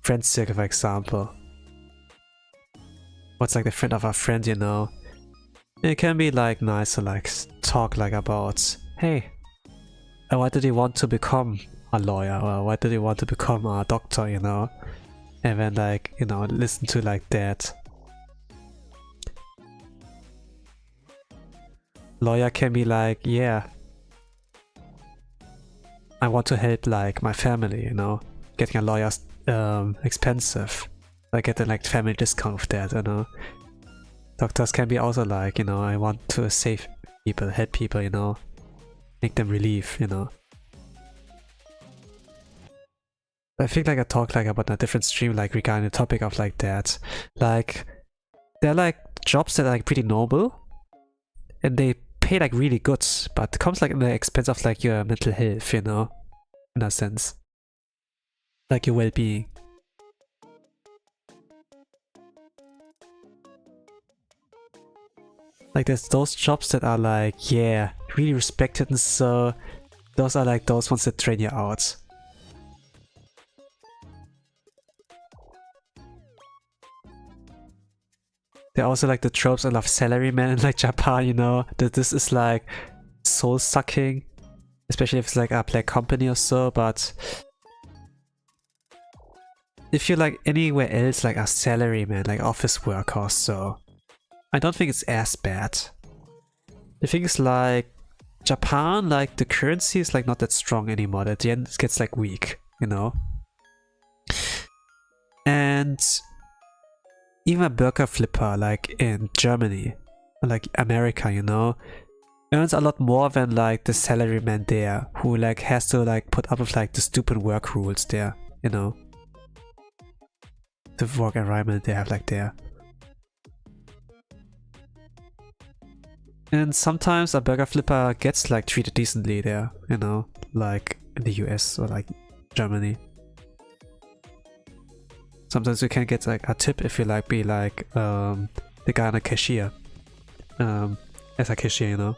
friend circle, for example. What's like the friend of a friend, you know? It can be like nice to like talk like about, hey, why did you want to become a lawyer, or why did you want to become a doctor, you know? And then like, you know, listen to like that. Lawyer can be like, yeah, I want to help like my family, you know? Getting a lawyer's expensive. I get a like family discount with that, you know? Doctors can be also like, you know, I want to save people, help people, you know? Make them relief, you know? I think like I talk like about a different stream like regarding the topic of like that. Like, they're like jobs that are like pretty noble. And they pay like really good, but it comes like at the expense of like your mental health, you know? In a sense. Like your well-being. Like there's those jobs that are like, yeah, really respected, and so those are like those ones that drain you out. They're also like the tropes of salarymen in like Japan, you know, that this is like soul sucking, especially if it's like a black company or so, but if you're like anywhere else like a salaryman, like office worker or so, I don't think it's as bad. The thing is like, Japan, like the currency is like not that strong anymore. At the end it gets like weak, you know? And even a burger flipper like in Germany, or like America, you know, earns a lot more than like the salaryman there, who like has to like put up with like the stupid work rules there, you know? The work environment they have like there. And sometimes a burger flipper gets like treated decently there, you know, like in the US or like Germany. Sometimes you can get like a tip if you like be like the guy on a cashier, as a cashier, you know.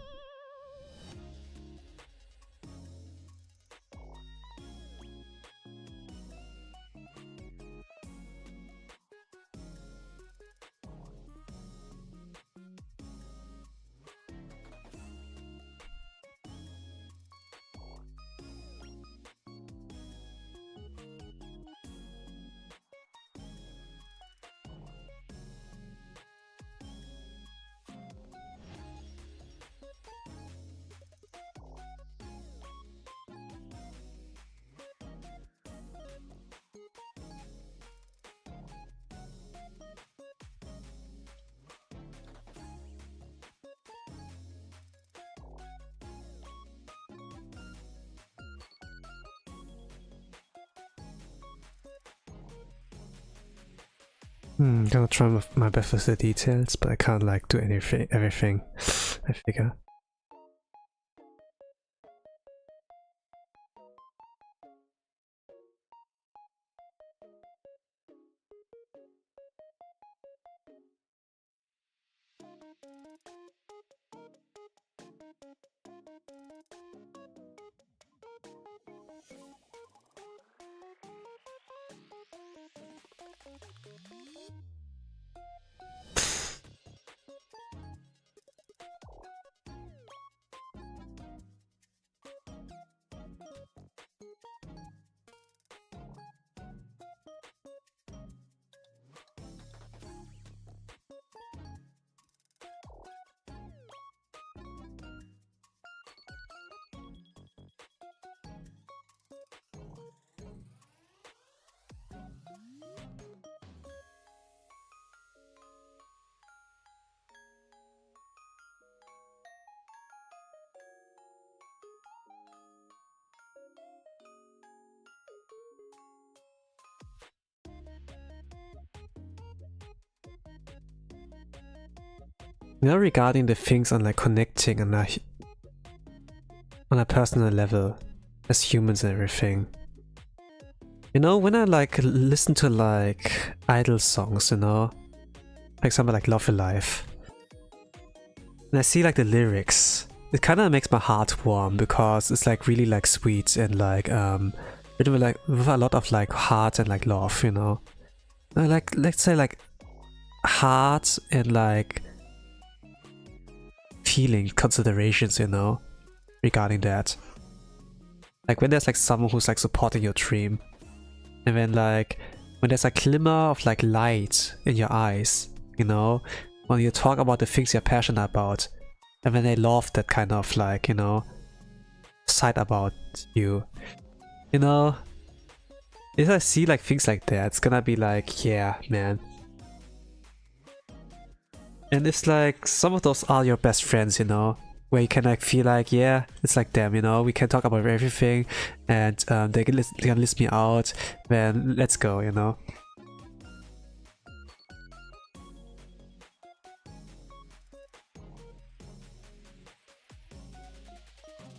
Gonna try my best with the details, but I can't like do everything, I figure. You know, regarding the things on like connecting on a personal level as humans and everything. You know, when I like listen to like idol songs, you know, for example like Love Alive, and I see like the lyrics, it kind of makes my heart warm because it's like really like sweet and like with a lot of like heart and like love, you know. Like let's say like heart and like feeling considerations, you know, regarding that. Like when there's like someone who's like supporting your dream, and then like when there's a glimmer of like light in your eyes, you know, when you talk about the things you're passionate about, and when they love that kind of like, you know, side about you, you know. If I see like things like that, it's gonna be like, yeah, man. And it's like some of those are your best friends, you know, where you can like feel like, yeah, it's like them, you know, we can talk about everything, and they can list me out, then let's go, you know.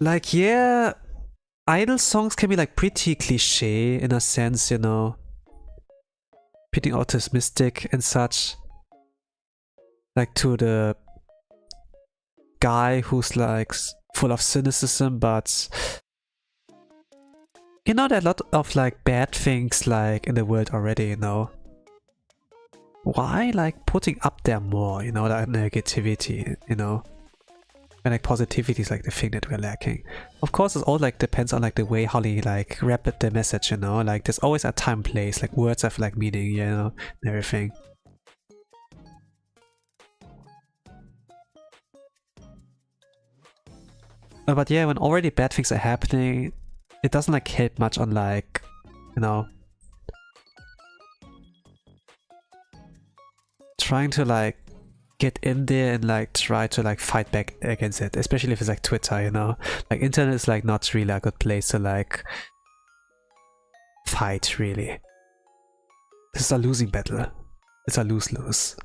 Like, yeah, idol songs can be like pretty cliche in a sense, you know, pretty optimistic and such. Like to the guy who's like full of cynicism, but you know, there are a lot of like bad things like in the world already, you know. Why like putting up there more, you know, that negativity, you know? And like positivity is like the thing that we're lacking. Of course, it all like depends on like the way how they like wrap the message, you know. Like there's always a time, place, like words have like meaning, you know, and everything. But yeah, when already bad things are happening, it doesn't like help much on like, you know, trying to like get in there and like try to like fight back against it, especially if it's like Twitter, you know. Like internet is like not really a good place to like fight, really. This is a losing battle. It's a lose-lose.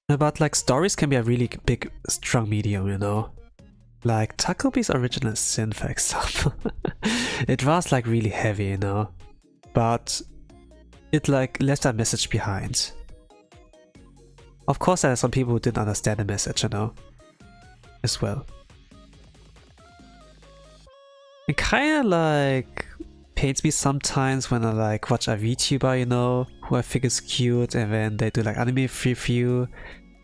But like stories can be a really big, strong medium, you know. Like Takobi's Original Sin, for example. It was like really heavy, you know. But it like left a message behind. Of course there are some people who didn't understand the message, you know, as well. It kinda like pains me sometimes when I like watch a VTuber, you know, who I think is cute, and then they do like anime review,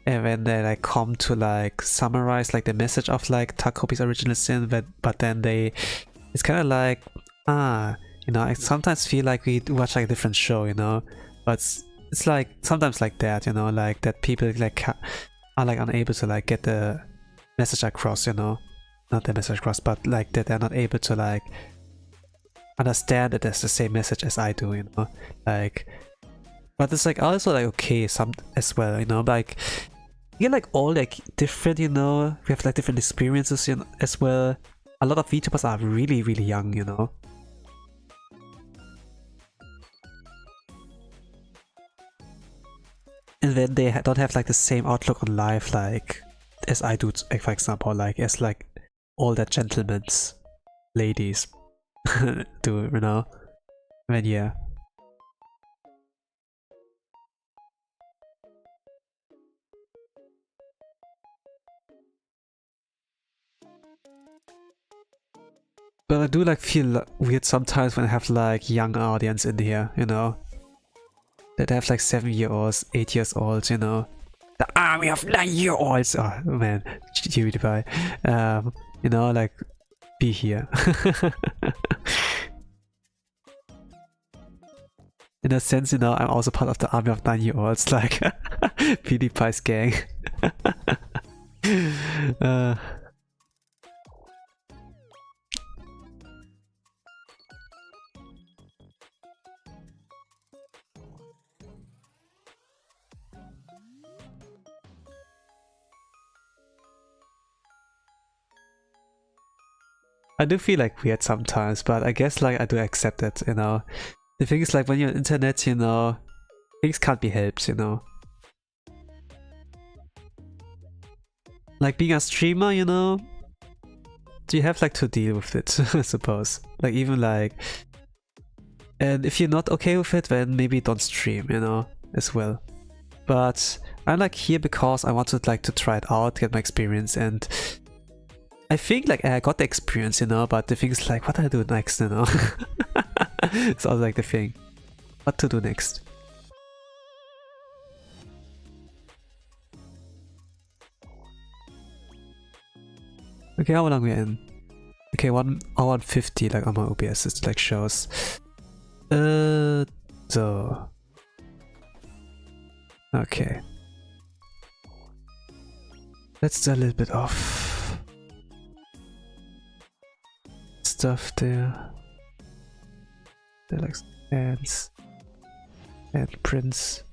and then they like come to like summarize like the message of like Takobi's Original Sin, but then it's kind of like, you know, I sometimes feel like we watch like a different show, you know, but it's like sometimes like that, you know, like that people like are like unable to like get the message across, you know, not the message across, but like that they're not able to like understand that there's the same message as I do, you know, like. But it's like also like okay, some as well, you know, like you're like all like different, you know. We have like different experiences, you know, as well. A lot of VTubers are really, really young, you know. And then they don't have like the same outlook on life, like as I do, for example, like as like all the gentlemen's ladies do, you know. I mean, yeah. But I do like feel weird sometimes when I have like young audience in here, you know. That have like 7-year-olds, 8-year-olds, you know. The army of 9-year-olds! Oh man, PewDiePie. You know, like, be here. In a sense, you know, I'm also part of the army of 9-year-olds, like PewDiePie's gang. I do feel like weird sometimes, but I guess like I do accept it, you know. The thing is like when you're on the internet, you know, things can't be helped, you know. Like being a streamer, you know, you have like to deal with it, I suppose. Like even like And if you're not okay with it, then maybe don't stream, you know, as well. But I'm like here because I wanted like to try it out, get my experience, and I think like I got the experience, you know, but the thing is like, what do I do next, you know? It's also like the thing. What to do next? Okay, how long we're in? Okay, 1 hour and 50 like on my OBS it like shows. So okay. Let's do a little bit of stuff there. They're like ads and prints.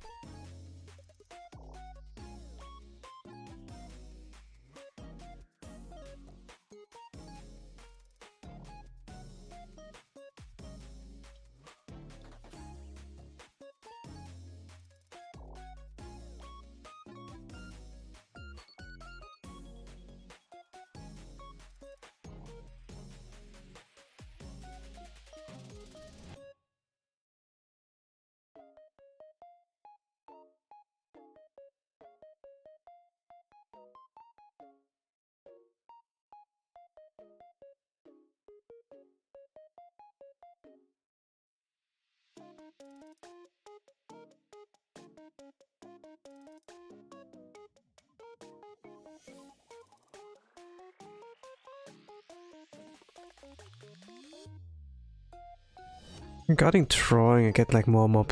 Regarding drawing, I get like more and more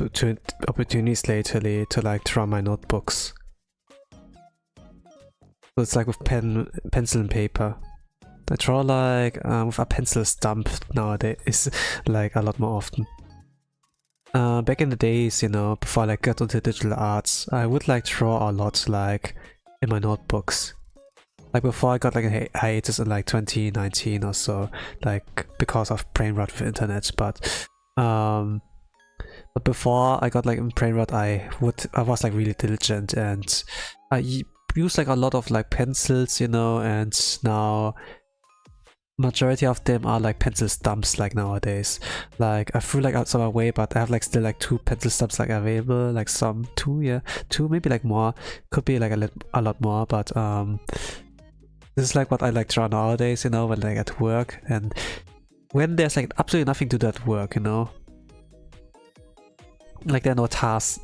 opportunities lately to like draw my notebooks. So it's like with pencil and paper. I draw like with a pencil stump nowadays, like a lot more often. Back in the days, you know, before I like got into digital arts, I would like draw a lot like in my notebooks. Like before I got like a hiatus in like 2019 or so, like because of brain rot with internet, but before I got like in brain rot, I was like really diligent and I used like a lot of like pencils, you know, and now majority of them are like pencil stumps like nowadays. Like I threw like some away, but I have like still like 2 pencil stumps like available, like some 2, maybe like more, could be like a lot more, but this is like what I like draw nowadays, you know, when like at work and when there's like absolutely nothing to do at work, you know, like there are no tasks.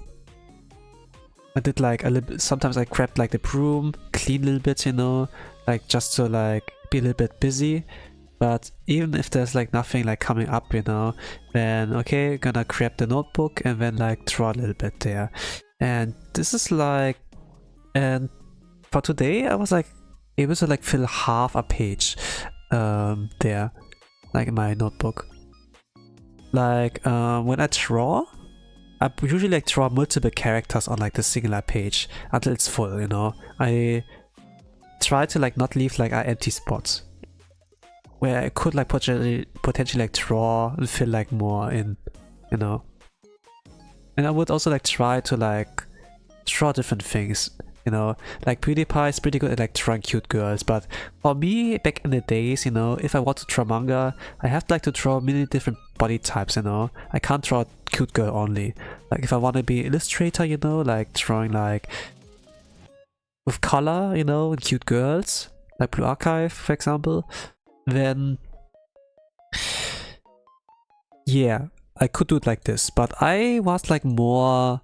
I did like a little, sometimes I grabbed like the broom, clean a little bit, you know, like just to like be a little bit busy. But even if there's like nothing like coming up, you know, then okay, gonna grab the notebook and then like draw a little bit there. And this is like, and for today I was like able to like fill half a page there, like in my notebook. Like when I draw, I usually like draw multiple characters on like the singular page until it's full, you know. I try to like not leave like an empty spot where I could like potentially like draw and fill like more in, you know. And I would also like try to like draw different things, you know. Like PewDiePie is pretty good at like drawing cute girls, but for me back in the days, you know, if I want to draw manga, I have to like to draw many different body types, you know. I can't draw cute girl only. Like if I want to be illustrator, you know, like drawing like with color, you know, and cute girls, like Blue Archive for example, then yeah, I could do it like this. But I was like more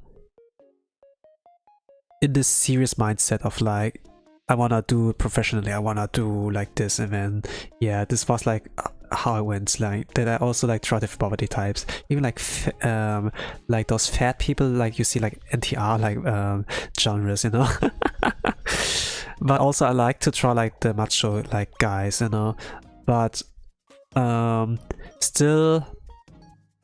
in this serious mindset of like, I wanna do it professionally, I wanna do like this, and then yeah, this was like how I went. Like that I also like draw different body types, even like those fat people like you see like NTR like genres, you know. But also I like to draw like the macho like guys, you know. But still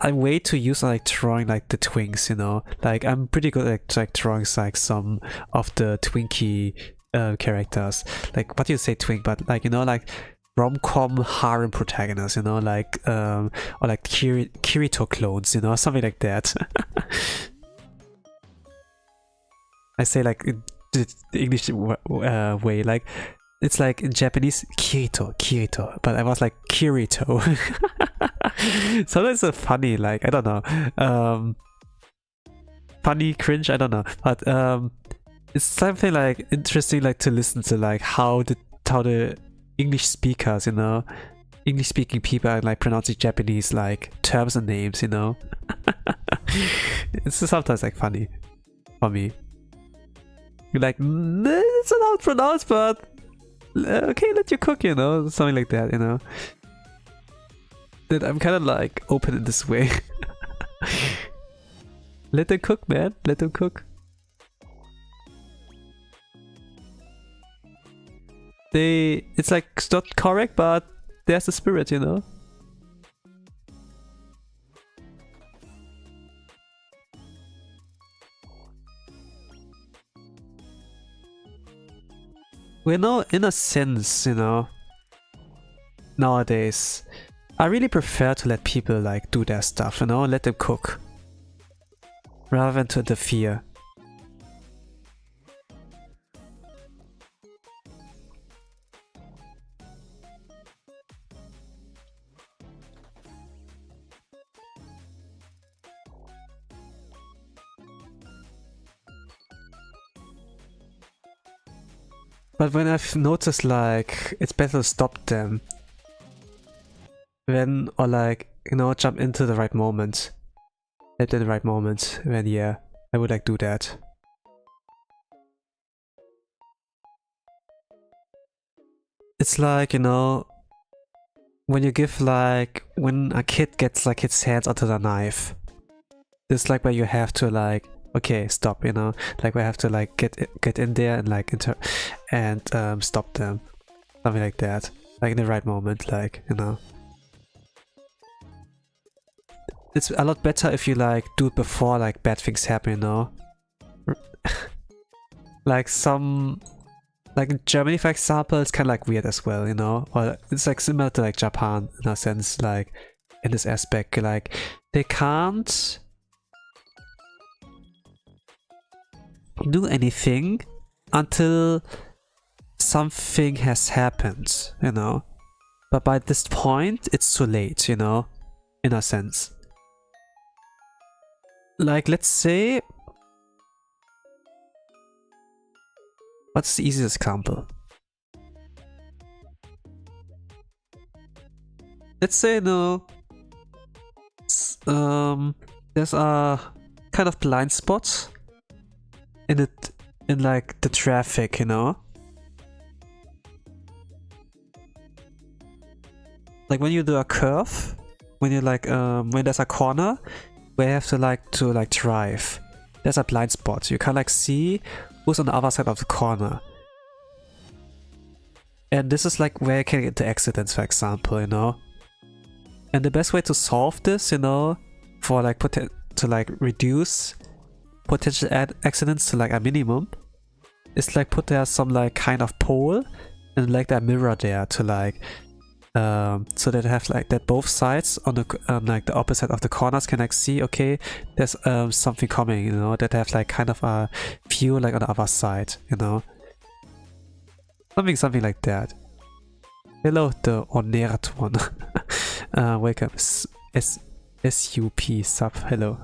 I'm way too used to like drawing like the twinks, you know. Like I'm pretty good at like drawing like some of the Twinkie characters. Like what do you say twink, but like, you know, like rom-com harem protagonists, you know, like or like Kirito clones, you know, something like that. I say like the English way, like it's like in Japanese Kirito, but I was like Kirito. Sometimes it's funny, like I don't know, funny, cringe, I don't know, but it's something like interesting, like to listen to like how the English speakers, you know, English speaking people are like pronouncing Japanese like terms and names, you know. It's sometimes like funny for me. You're like, it's not how it's pronounced, but okay, let you cook, you know, something like that, you know. That I'm kind of like open in this way. Let them cook, man. Let them cook. It's like it's not correct, but there's the spirit, you know. We know, in a sense, you know, nowadays, I really prefer to let people like do their stuff, you know, let them cook, rather than to interfere. But when I've noticed like it's better to stop them when, or like, you know, jump into the right moment, at the right moment, then yeah, I would like do that. It's like, you know, when you give like, when a kid gets like its hands onto the knife, it's like where you have to like, okay, stop, you know, like we have to like get in there and like stop them, something like that, like in the right moment, like, you know. It's a lot better if you like do it before like bad things happen, you know. Like in Germany, for example, it's kind of like weird as well, you know. Or it's like similar to like Japan in a sense, like in this aspect, like they can't do anything until something has happened, you know. But by this point, it's too late, you know, in a sense. Like, let's say, what's the easiest example? Let's say, no, there's a kind of blind spot in like the traffic, you know. Like when you do a curve, when you like when there's a corner where you have to drive, there's a blind spot. You can't like see who's on the other side of the corner. And this is like where you can get into accidents, for example, you know. And the best way to solve this, you know, for like to like reduce potential accidents to like a minimum, is like put there some like kind of pole and like that mirror there to like so that have like that both sides on the like the opposite of the corners can like see, okay, there's something coming, you know, that have like kind of a view like on the other side, you know, something like that. Hello, the honored one. Welcome. SUP sub. Hello.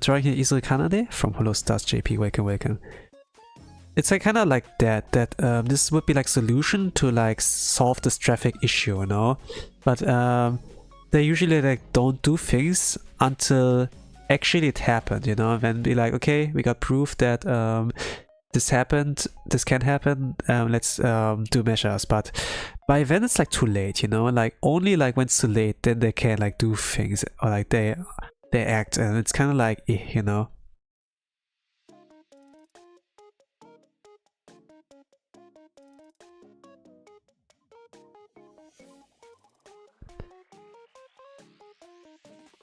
Drawing here Izuru Kanade from Holostars JP. Welcome. It's like kind of like that this would be like solution to like solve this traffic issue, you know. But they usually like don't do things until actually it happened, you know. Then be like, okay, we got proof that this happened, this can happen, let's do measures. But by then it's like too late, you know. Like only like when it's too late, then they can like do things, or like they act, and it's kind of like, you know.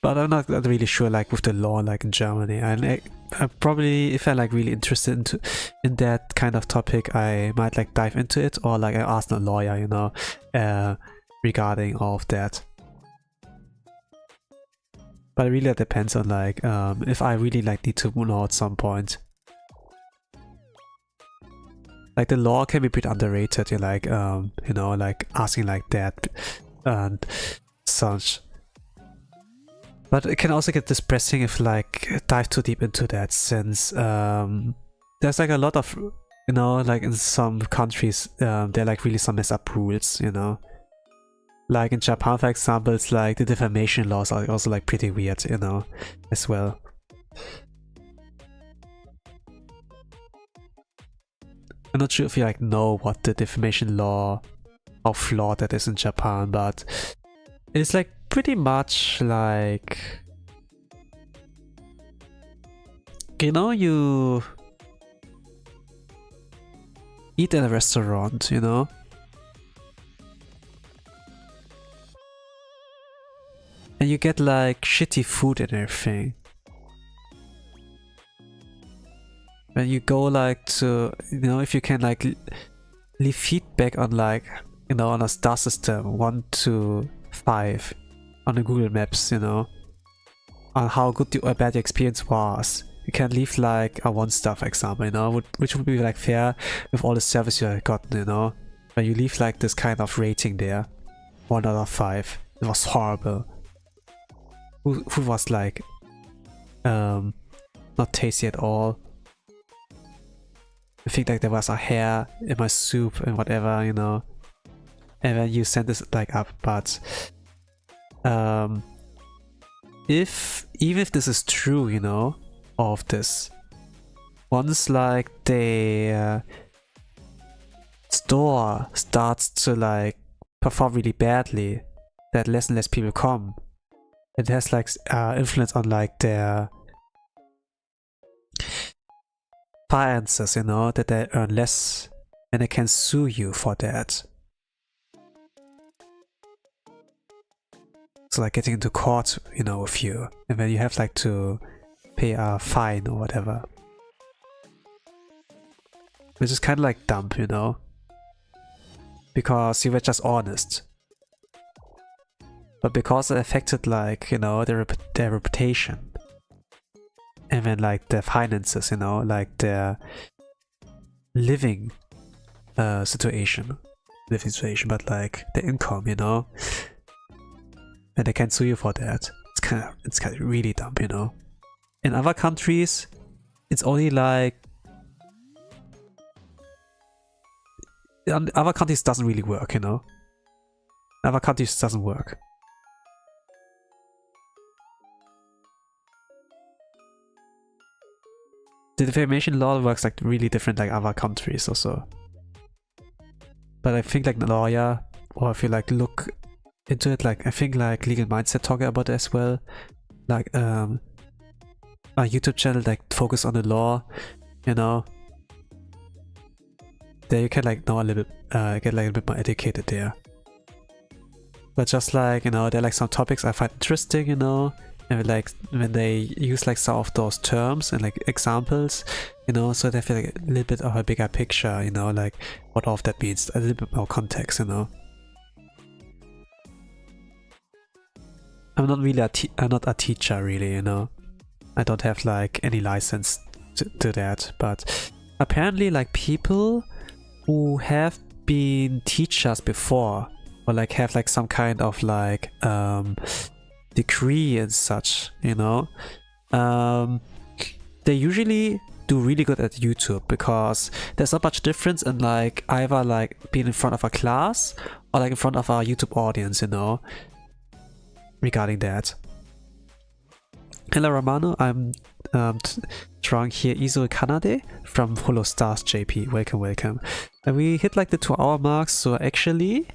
But I'm not really sure like with the law like in Germany. And I probably, if I like really interested in that kind of topic, I might like dive into it, or like I ask a lawyer, you know, regarding all of that. But it really depends on like if I really like need to know at some point. like the lore can be pretty underrated. You're like, you know, like asking like that and such. But it can also get depressing if like dive too deep into that, since there's like a lot of, you know, like in some countries there are like really some messed up rules, you know. Like in Japan, for example, it's like the defamation laws are also like pretty weird, you know, as well. I'm not sure if you like know what the defamation law, how flawed that is in Japan, but it's like pretty much like, you know, you eat at a restaurant, you know, and you get like shitty food and everything. When you go like to, you know, if you can like leave feedback on like, you know, on a star system 1 to 5 on the Google Maps, you know, on how good or bad the experience was. You can leave like a 1-star, for example, you know, which would be like fair with all the service you have gotten, you know. But you leave like this kind of rating there, 1 out of 5. It was horrible. Food was like not tasty at all. I think like there was a hair in my soup and whatever, you know. And then you send this like up, but even if this is true, you know, of this, once like the store starts to like perform really badly, that less and less people come. It has like influence on like their finances, you know, that they earn less and they can sue you for that. So like getting into court, you know, with you, and then you have like to pay a fine or whatever. Which is kind of like dumb, you know, because you were just honest. But because it affected like, you know, their reputation, and then like their finances, you know, like their living situation, but like the income, you know, and they can sue you for that. It's kind of really dumb, you know. In other countries, it's only like, in other countries doesn't really work, you know. In other countries doesn't work. The defamation law works like really different like other countries also. But I think like the lawyer, or if you like look into it, like I think like Legal Mindset talking about it as well. Like a YouTube channel like focus on the law, you know. There you can like know a little bit, get like a bit more educated there. But just like, you know, there are like some topics I find interesting, you know. And like when they use like some of those terms and like examples, you know, so they feel like a little bit of a bigger picture, you know, like what all of that means, a little bit more context, you know. I'm not really I'm not a teacher really, you know. I don't have like any license to that, but apparently like people who have been teachers before, or like have like some kind of like degree and such, you know, they usually do really good at YouTube, because there's not much difference in like either like being in front of a class or like in front of a YouTube audience, you know, regarding that. Hello Romano, I'm drawing here Izuru Kanade from Holostars JP, welcome. And we hit like the 2-hour mark, so actually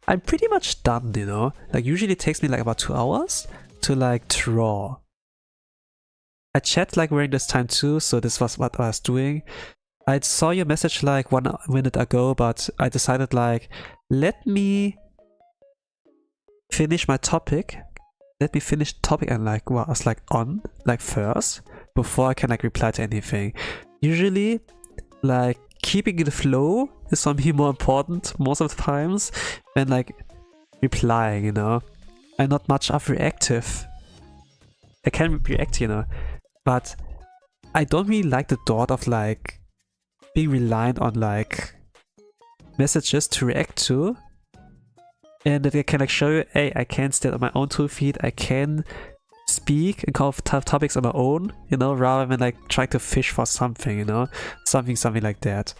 I'm pretty much done, you know. Like usually it takes me like about 2 hours to like draw. I chat like during this time too, so this was what I was doing. I saw your message like 1 minute ago, but I decided like, let me finish my topic. Let me finish the topic and like what I was like on like first, before I can like reply to anything. Usually like keeping the flow is for me more important most of the times than like replying, you know. I'm not much of reactive. I can react, you know, but I don't really like the thought of like, being reliant on like messages to react to, and that I can like show you, hey, I can stand on my own 2 feet, I can speak and cover tough topics on my own, you know, rather than like trying to fish for something, you know, something like that.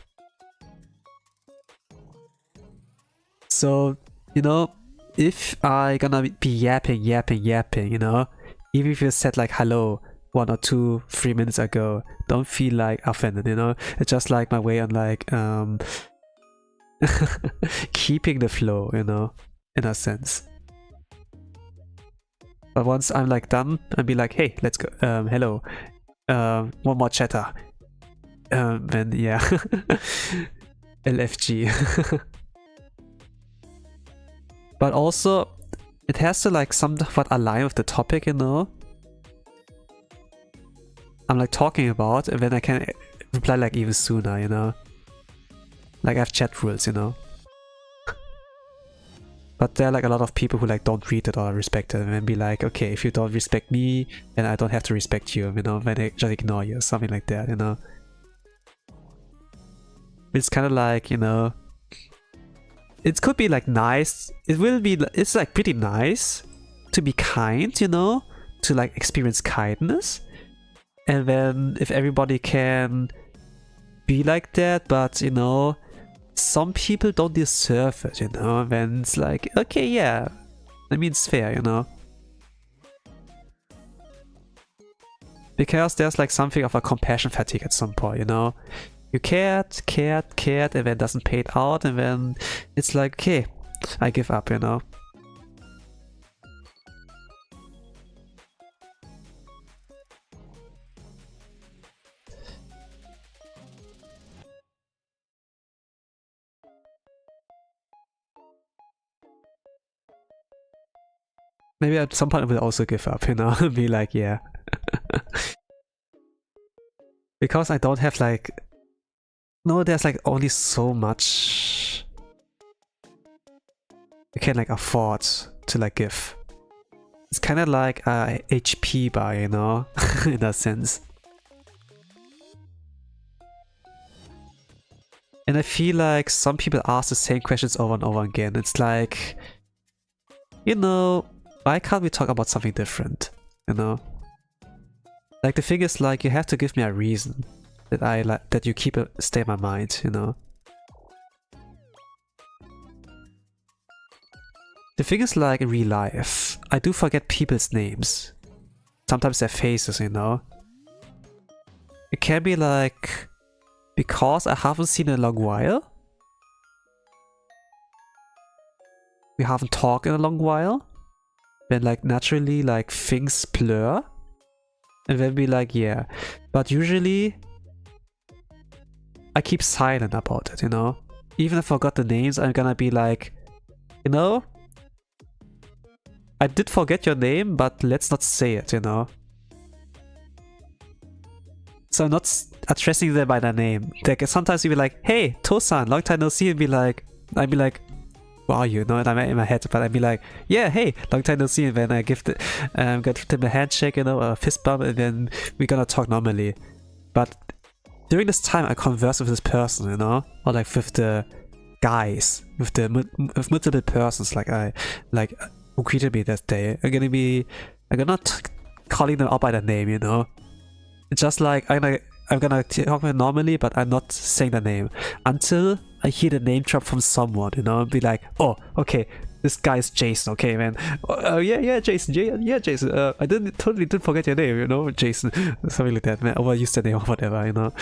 So, you know, if I gonna be yapping, you know, even if you said like hello 1 or 2, 3 minutes ago, don't feel like offended, you know. It's just like my way on like keeping the flow, you know, in a sense. But once I'm like done, I'll be like, hey, let's go, hello, one more chatter, then yeah, LFG. But also, it has to like somewhat align with the topic, you know, I'm like talking about, and then I can reply like even sooner, you know. Like I have chat rules, you know. But there are like a lot of people who like don't read it or respect it, and then be like, okay, if you don't respect me, then I don't have to respect you, you know, then I just ignore you, something like that, you know. It's kind of like, you know, it could be like nice, it's like pretty nice to be kind, you know, to like experience kindness. And then if everybody can be like that, but you know, some people don't deserve it, you know, then it's like, okay, yeah, I mean, it's fair, you know. Because there's like something of a compassion fatigue at some point, you know. You cared, and then doesn't pay it out, and then it's like, okay, I give up, you know. Maybe at some point I will also give up, you know, be like, yeah. Because I don't have like, no, there's like only so much you can like afford to like give. It's kind of like a HP bar, you know, in that sense. And I feel like some people ask the same questions over and over again. It's like, you know, why can't we talk about something different, you know? Like the thing is like, you have to give me a reason that I like, that you keep it, stay in my mind, you know? The thing is like in real life, I do forget people's names. Sometimes their faces, you know? It can be like, because I haven't seen in a long while. We haven't talked in a long while. Then like naturally like things blur. And then be like, yeah. But usually I keep silent about it, you know? Even if I forgot the names, I'm gonna be like, you know, I did forget your name, but let's not say it, you know? So I'm not addressing them by their name. Like sometimes you'll be like, hey, Tosan, long time no see, and I'd be like, who are you? No, I'm in my head, but I'd be like, yeah, hey, long time no see, and then I give them a handshake, you know, a fist bump, and then we're gonna talk normally. But during this time, I converse with this person, you know, or like with the guys, with multiple persons, like who greeted me that day. I'm gonna calling them out by their name, you know. It's just like I'm gonna talk with normally, but I'm not saying the name until I hear the name drop from someone, you know, and be like, oh, okay, this guy's Jason, okay, man. Yeah, Jason, yeah, Jason. I totally didn't forget your name, you know, Jason, something like that, man. Overuse the name or whatever, you know.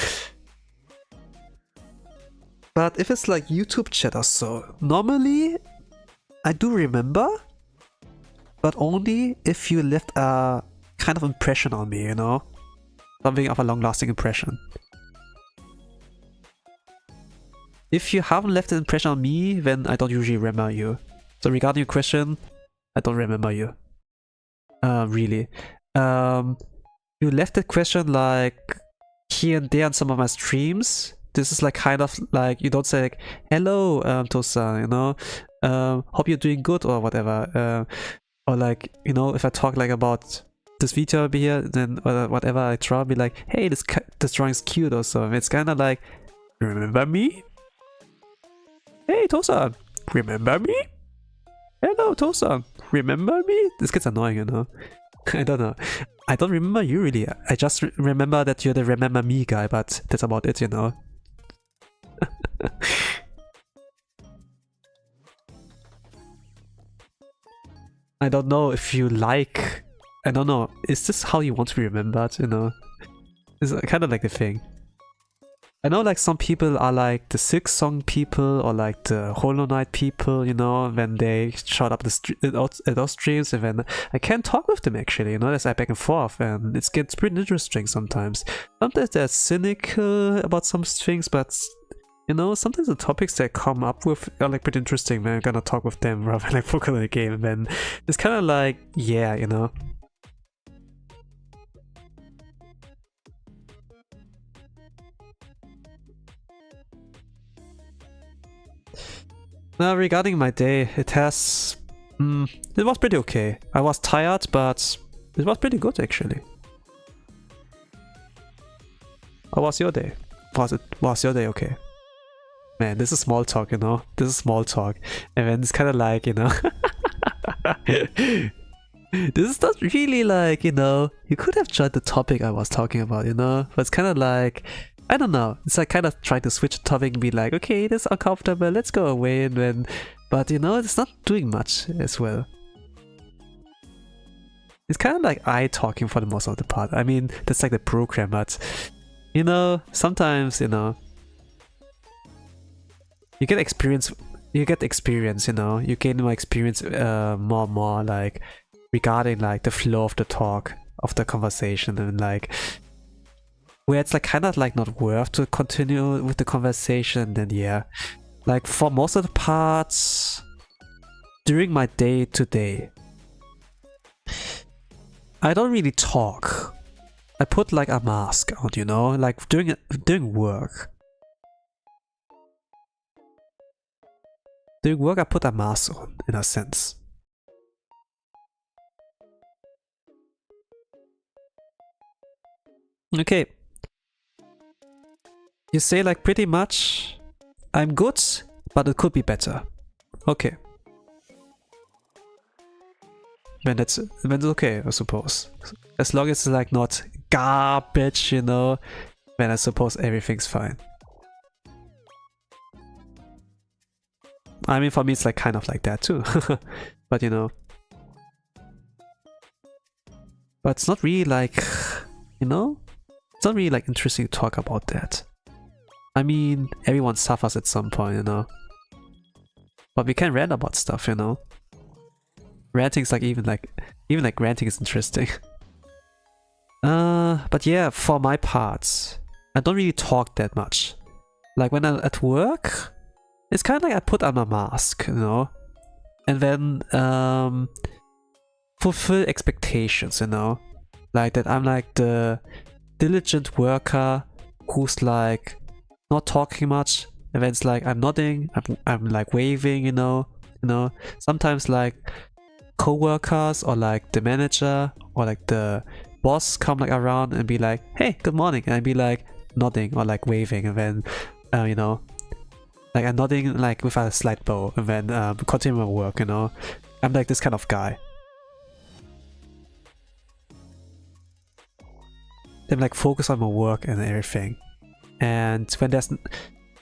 But if it's like YouTube chat or so, normally I do remember, but only if you left a kind of impression on me, you know. Something of a long-lasting impression. If you haven't left an impression on me, then I don't usually remember you. So regarding your question, I don't remember you. Really. You left the question like here and there on some of my streams. This is like kind of like, you don't say like, hello, Tosa, you know, hope you're doing good or whatever. Or like, you know, if I talk like about this video over here, then whatever I draw, be like, hey, this drawing is cute or so. It's kind of like, Remember me? Hey, Tosan! Remember me? Hello, Tosan! Remember me? This gets annoying, you know? I don't know. I don't remember you really. I just remember that you're the remember me guy, but that's about it, you know? I don't know if you like... I don't know. Is this how you want to be remembered, you know? It's kind of like the thing. I know like some people are like the Silk Song people or like the Hollow Knight people, you know, when they showed up at those streams, and then I can't talk with them actually, you know, there's like back and forth, and it gets pretty interesting sometimes. Sometimes they're cynical about some things, but you know, sometimes the topics they come up with are like pretty interesting when I'm gonna talk with them rather than like focus on the game, and then it's kind of like, yeah, you know. Now, regarding my day, it was pretty okay. I was tired, but it was pretty good actually. How was your day? Was your day okay? Man, this is small talk, you know? This is small talk. And then it's kind of like, you know... This is not really like, you know... You could have tried the topic I was talking about, you know? But it's kind of like... I don't know, it's like kind of trying to switch the topic and be like, okay, this is uncomfortable, let's go away, and then... But you know, it's not doing much as well. It's kind of like I talking for the most of the part. I mean, that's like the program, but... You know, sometimes, you know... You get experience, you know? You gain more experience more and more, like... Regarding like the flow of the talk, of the conversation, and like... Where it's like kind of like not worth to continue with the conversation, then yeah. Like for most of the parts during my day to day, I don't really talk. I put like a mask on, you know, like doing work. Doing work I put a mask on in a sense. Okay. You say like pretty much, I'm good, but it could be better. Okay. Then it's okay, I suppose. As long as it's like not garbage, you know, then I suppose everything's fine. I mean, for me it's like kind of like that too. But you know. But it's not really like, you know, it's not really like interesting to talk about that. I mean, everyone suffers at some point, you know. But we can rant about stuff, you know. Ranting's like even like ranting is interesting. But yeah, for my parts, I don't really talk that much. Like when I'm at work, it's kind of like I put on a mask, you know, and then fulfill expectations, you know, like that I'm like the diligent worker who's like not talking much, and then it's like I'm nodding, I'm like waving, you know. Sometimes like co-workers or like the manager or like the boss come like around and be like, hey, good morning, and I'd be like nodding or like waving, and then you know, like I'm nodding like with a slight bow, and then continue my work, you know. I'm like this kind of guy. Then like focus on my work and everything. And when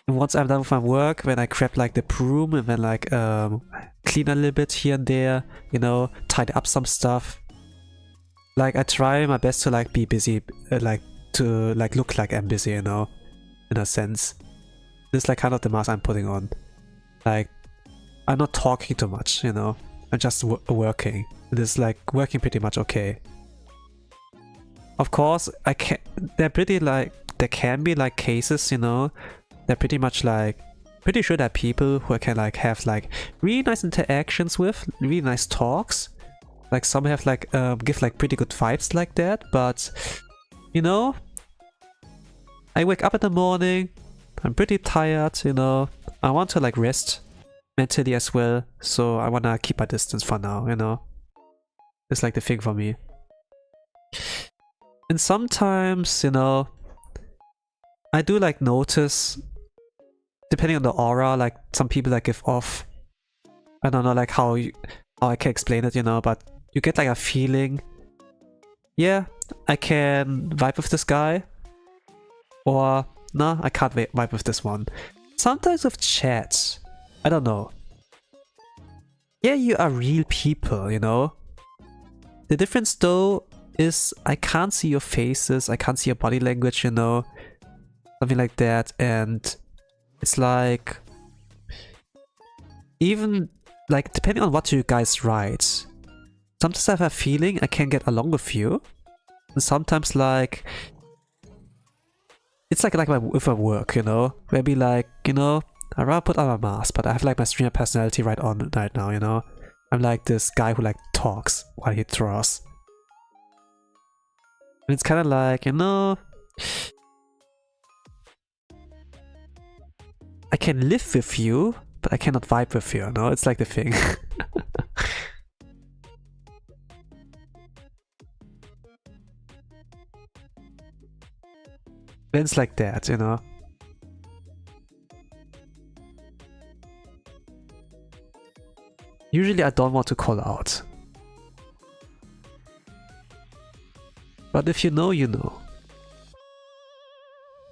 once I'm done with my work, then I grab like the broom and then like clean a little bit here and there, you know, tidy up some stuff. Like I try my best to like be busy, like to like look like I'm busy, you know, in a sense. This is like kind of the mask I'm putting on. Like I'm not talking too much, you know, I'm just working. This is like working pretty much okay. Of course, they're pretty like, there can be like cases, you know, they're pretty much like, pretty sure there are people who I can like have like really nice interactions with, really nice talks. Like some have like, give like pretty good vibes like that, but you know, I wake up in the morning, I'm pretty tired, you know, I want to like rest mentally as well, so I wanna keep my distance for now, you know. It's like the thing for me. And sometimes, you know, I do like notice depending on the aura, like some people like give off, I don't know like how I can explain it, you know, but you get like a feeling, yeah, I can vibe with this guy, or no, I can't vibe with this one. Sometimes with chats, I don't know. Yeah, you are real people, you know. The difference though is I can't see your faces, I can't see your body language, you know, something like that, and it's like, even like depending on what you guys write, sometimes I have a feeling I can get along with you, and sometimes like it's like with my work, you know, maybe like, you know, I rather put on a mask, but I have like my streamer personality right now, you know. I'm like this guy who like talks while he draws. And it's kind of like, you know, I can live with you, but I cannot vibe with you, you know? It's like the thing. It's like that, you know? Usually I don't want to call out. But if you know, you know.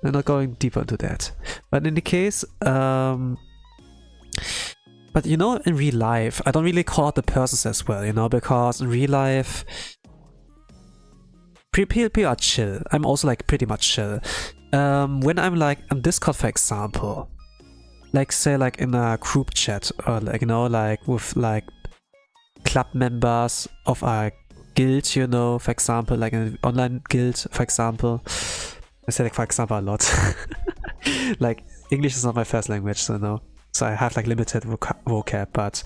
I'm not going deeper into that. But in the case, but you know, in real life, I don't really call out the persons as well, you know, because in real life, people are chill. I'm also like pretty much chill. When I'm like on Discord, for example, like say like in a group chat, or like, you know, like with like club members of a guild, you know, for example, like an online guild, for example. I say like for example a lot. Like English is not my first language, so no. So I have like limited vocab, but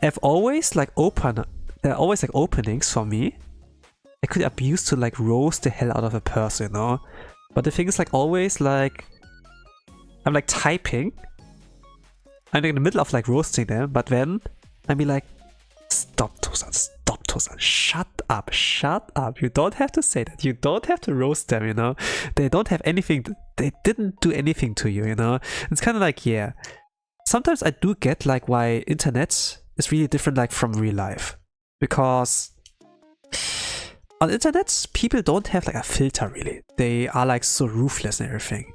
I've always like there are always like openings for me. I could abuse to like roast the hell out of a person, you know? But the thing is like always like I'm like typing. I'm in the middle of like roasting them, but then I'd be like, stop Tosan, shut up. You don't have to say that. You don't have to roast them, you know? They don't have anything, they didn't do anything to you, you know? It's kind of like, yeah. Sometimes I do get like why internet is really different like from real life. Because on the internet, people don't have like a filter really. They are like so ruthless and everything.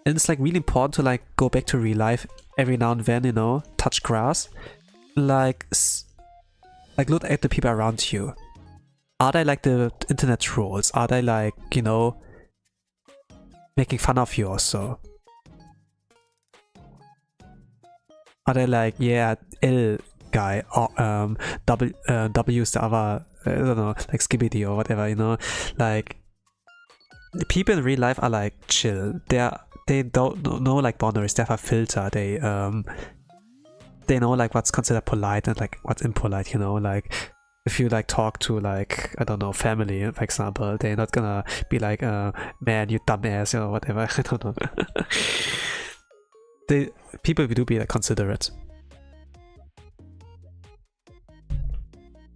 And it's like really important to like go back to real life every now and then, you know, touch grass. Like look at the people around you. Are they like the internet trolls? Are they like, you know, making fun of you or so? Are they like, yeah, L guy, or W is the other, I don't know, like Skibbity or whatever, you know? Like, the people in real life are like chill. They don't know like boundaries. They have a filter. They know like what's considered polite and like what's impolite, you know? Like if you like talk to like, I don't know, family, for example, they're not gonna be like, man, you dumbass, or whatever. I don't know. People do be like considerate.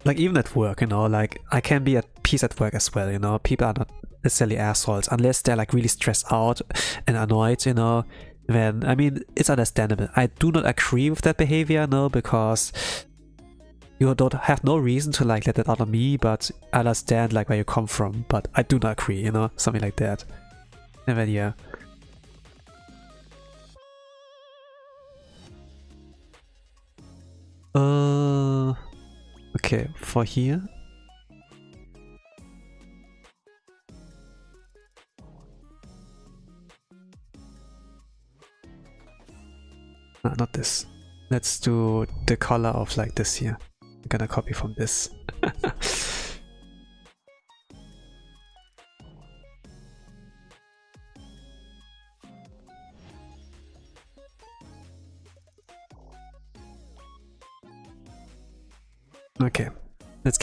Like even at work, you know, like I can be at peace at work as well, you know? People are not necessarily assholes unless they're like really stressed out and annoyed, you know? Then, I mean, it's understandable. I do not agree with that behavior, no, because you don't have no reason to like let that out on me, but I understand like where you come from, but I do not agree, you know, something like that. And then yeah. Okay, for here. No, not this. Let's do the color of like this here. I'm gonna copy from this. Okay, let's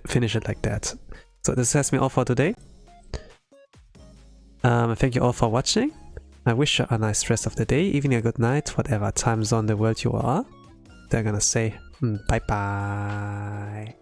finish it like that. So this has been all for today. Thank you all for watching. I wish you a nice rest of the day, evening, a good night, whatever time zone the world you are. They're gonna say bye bye.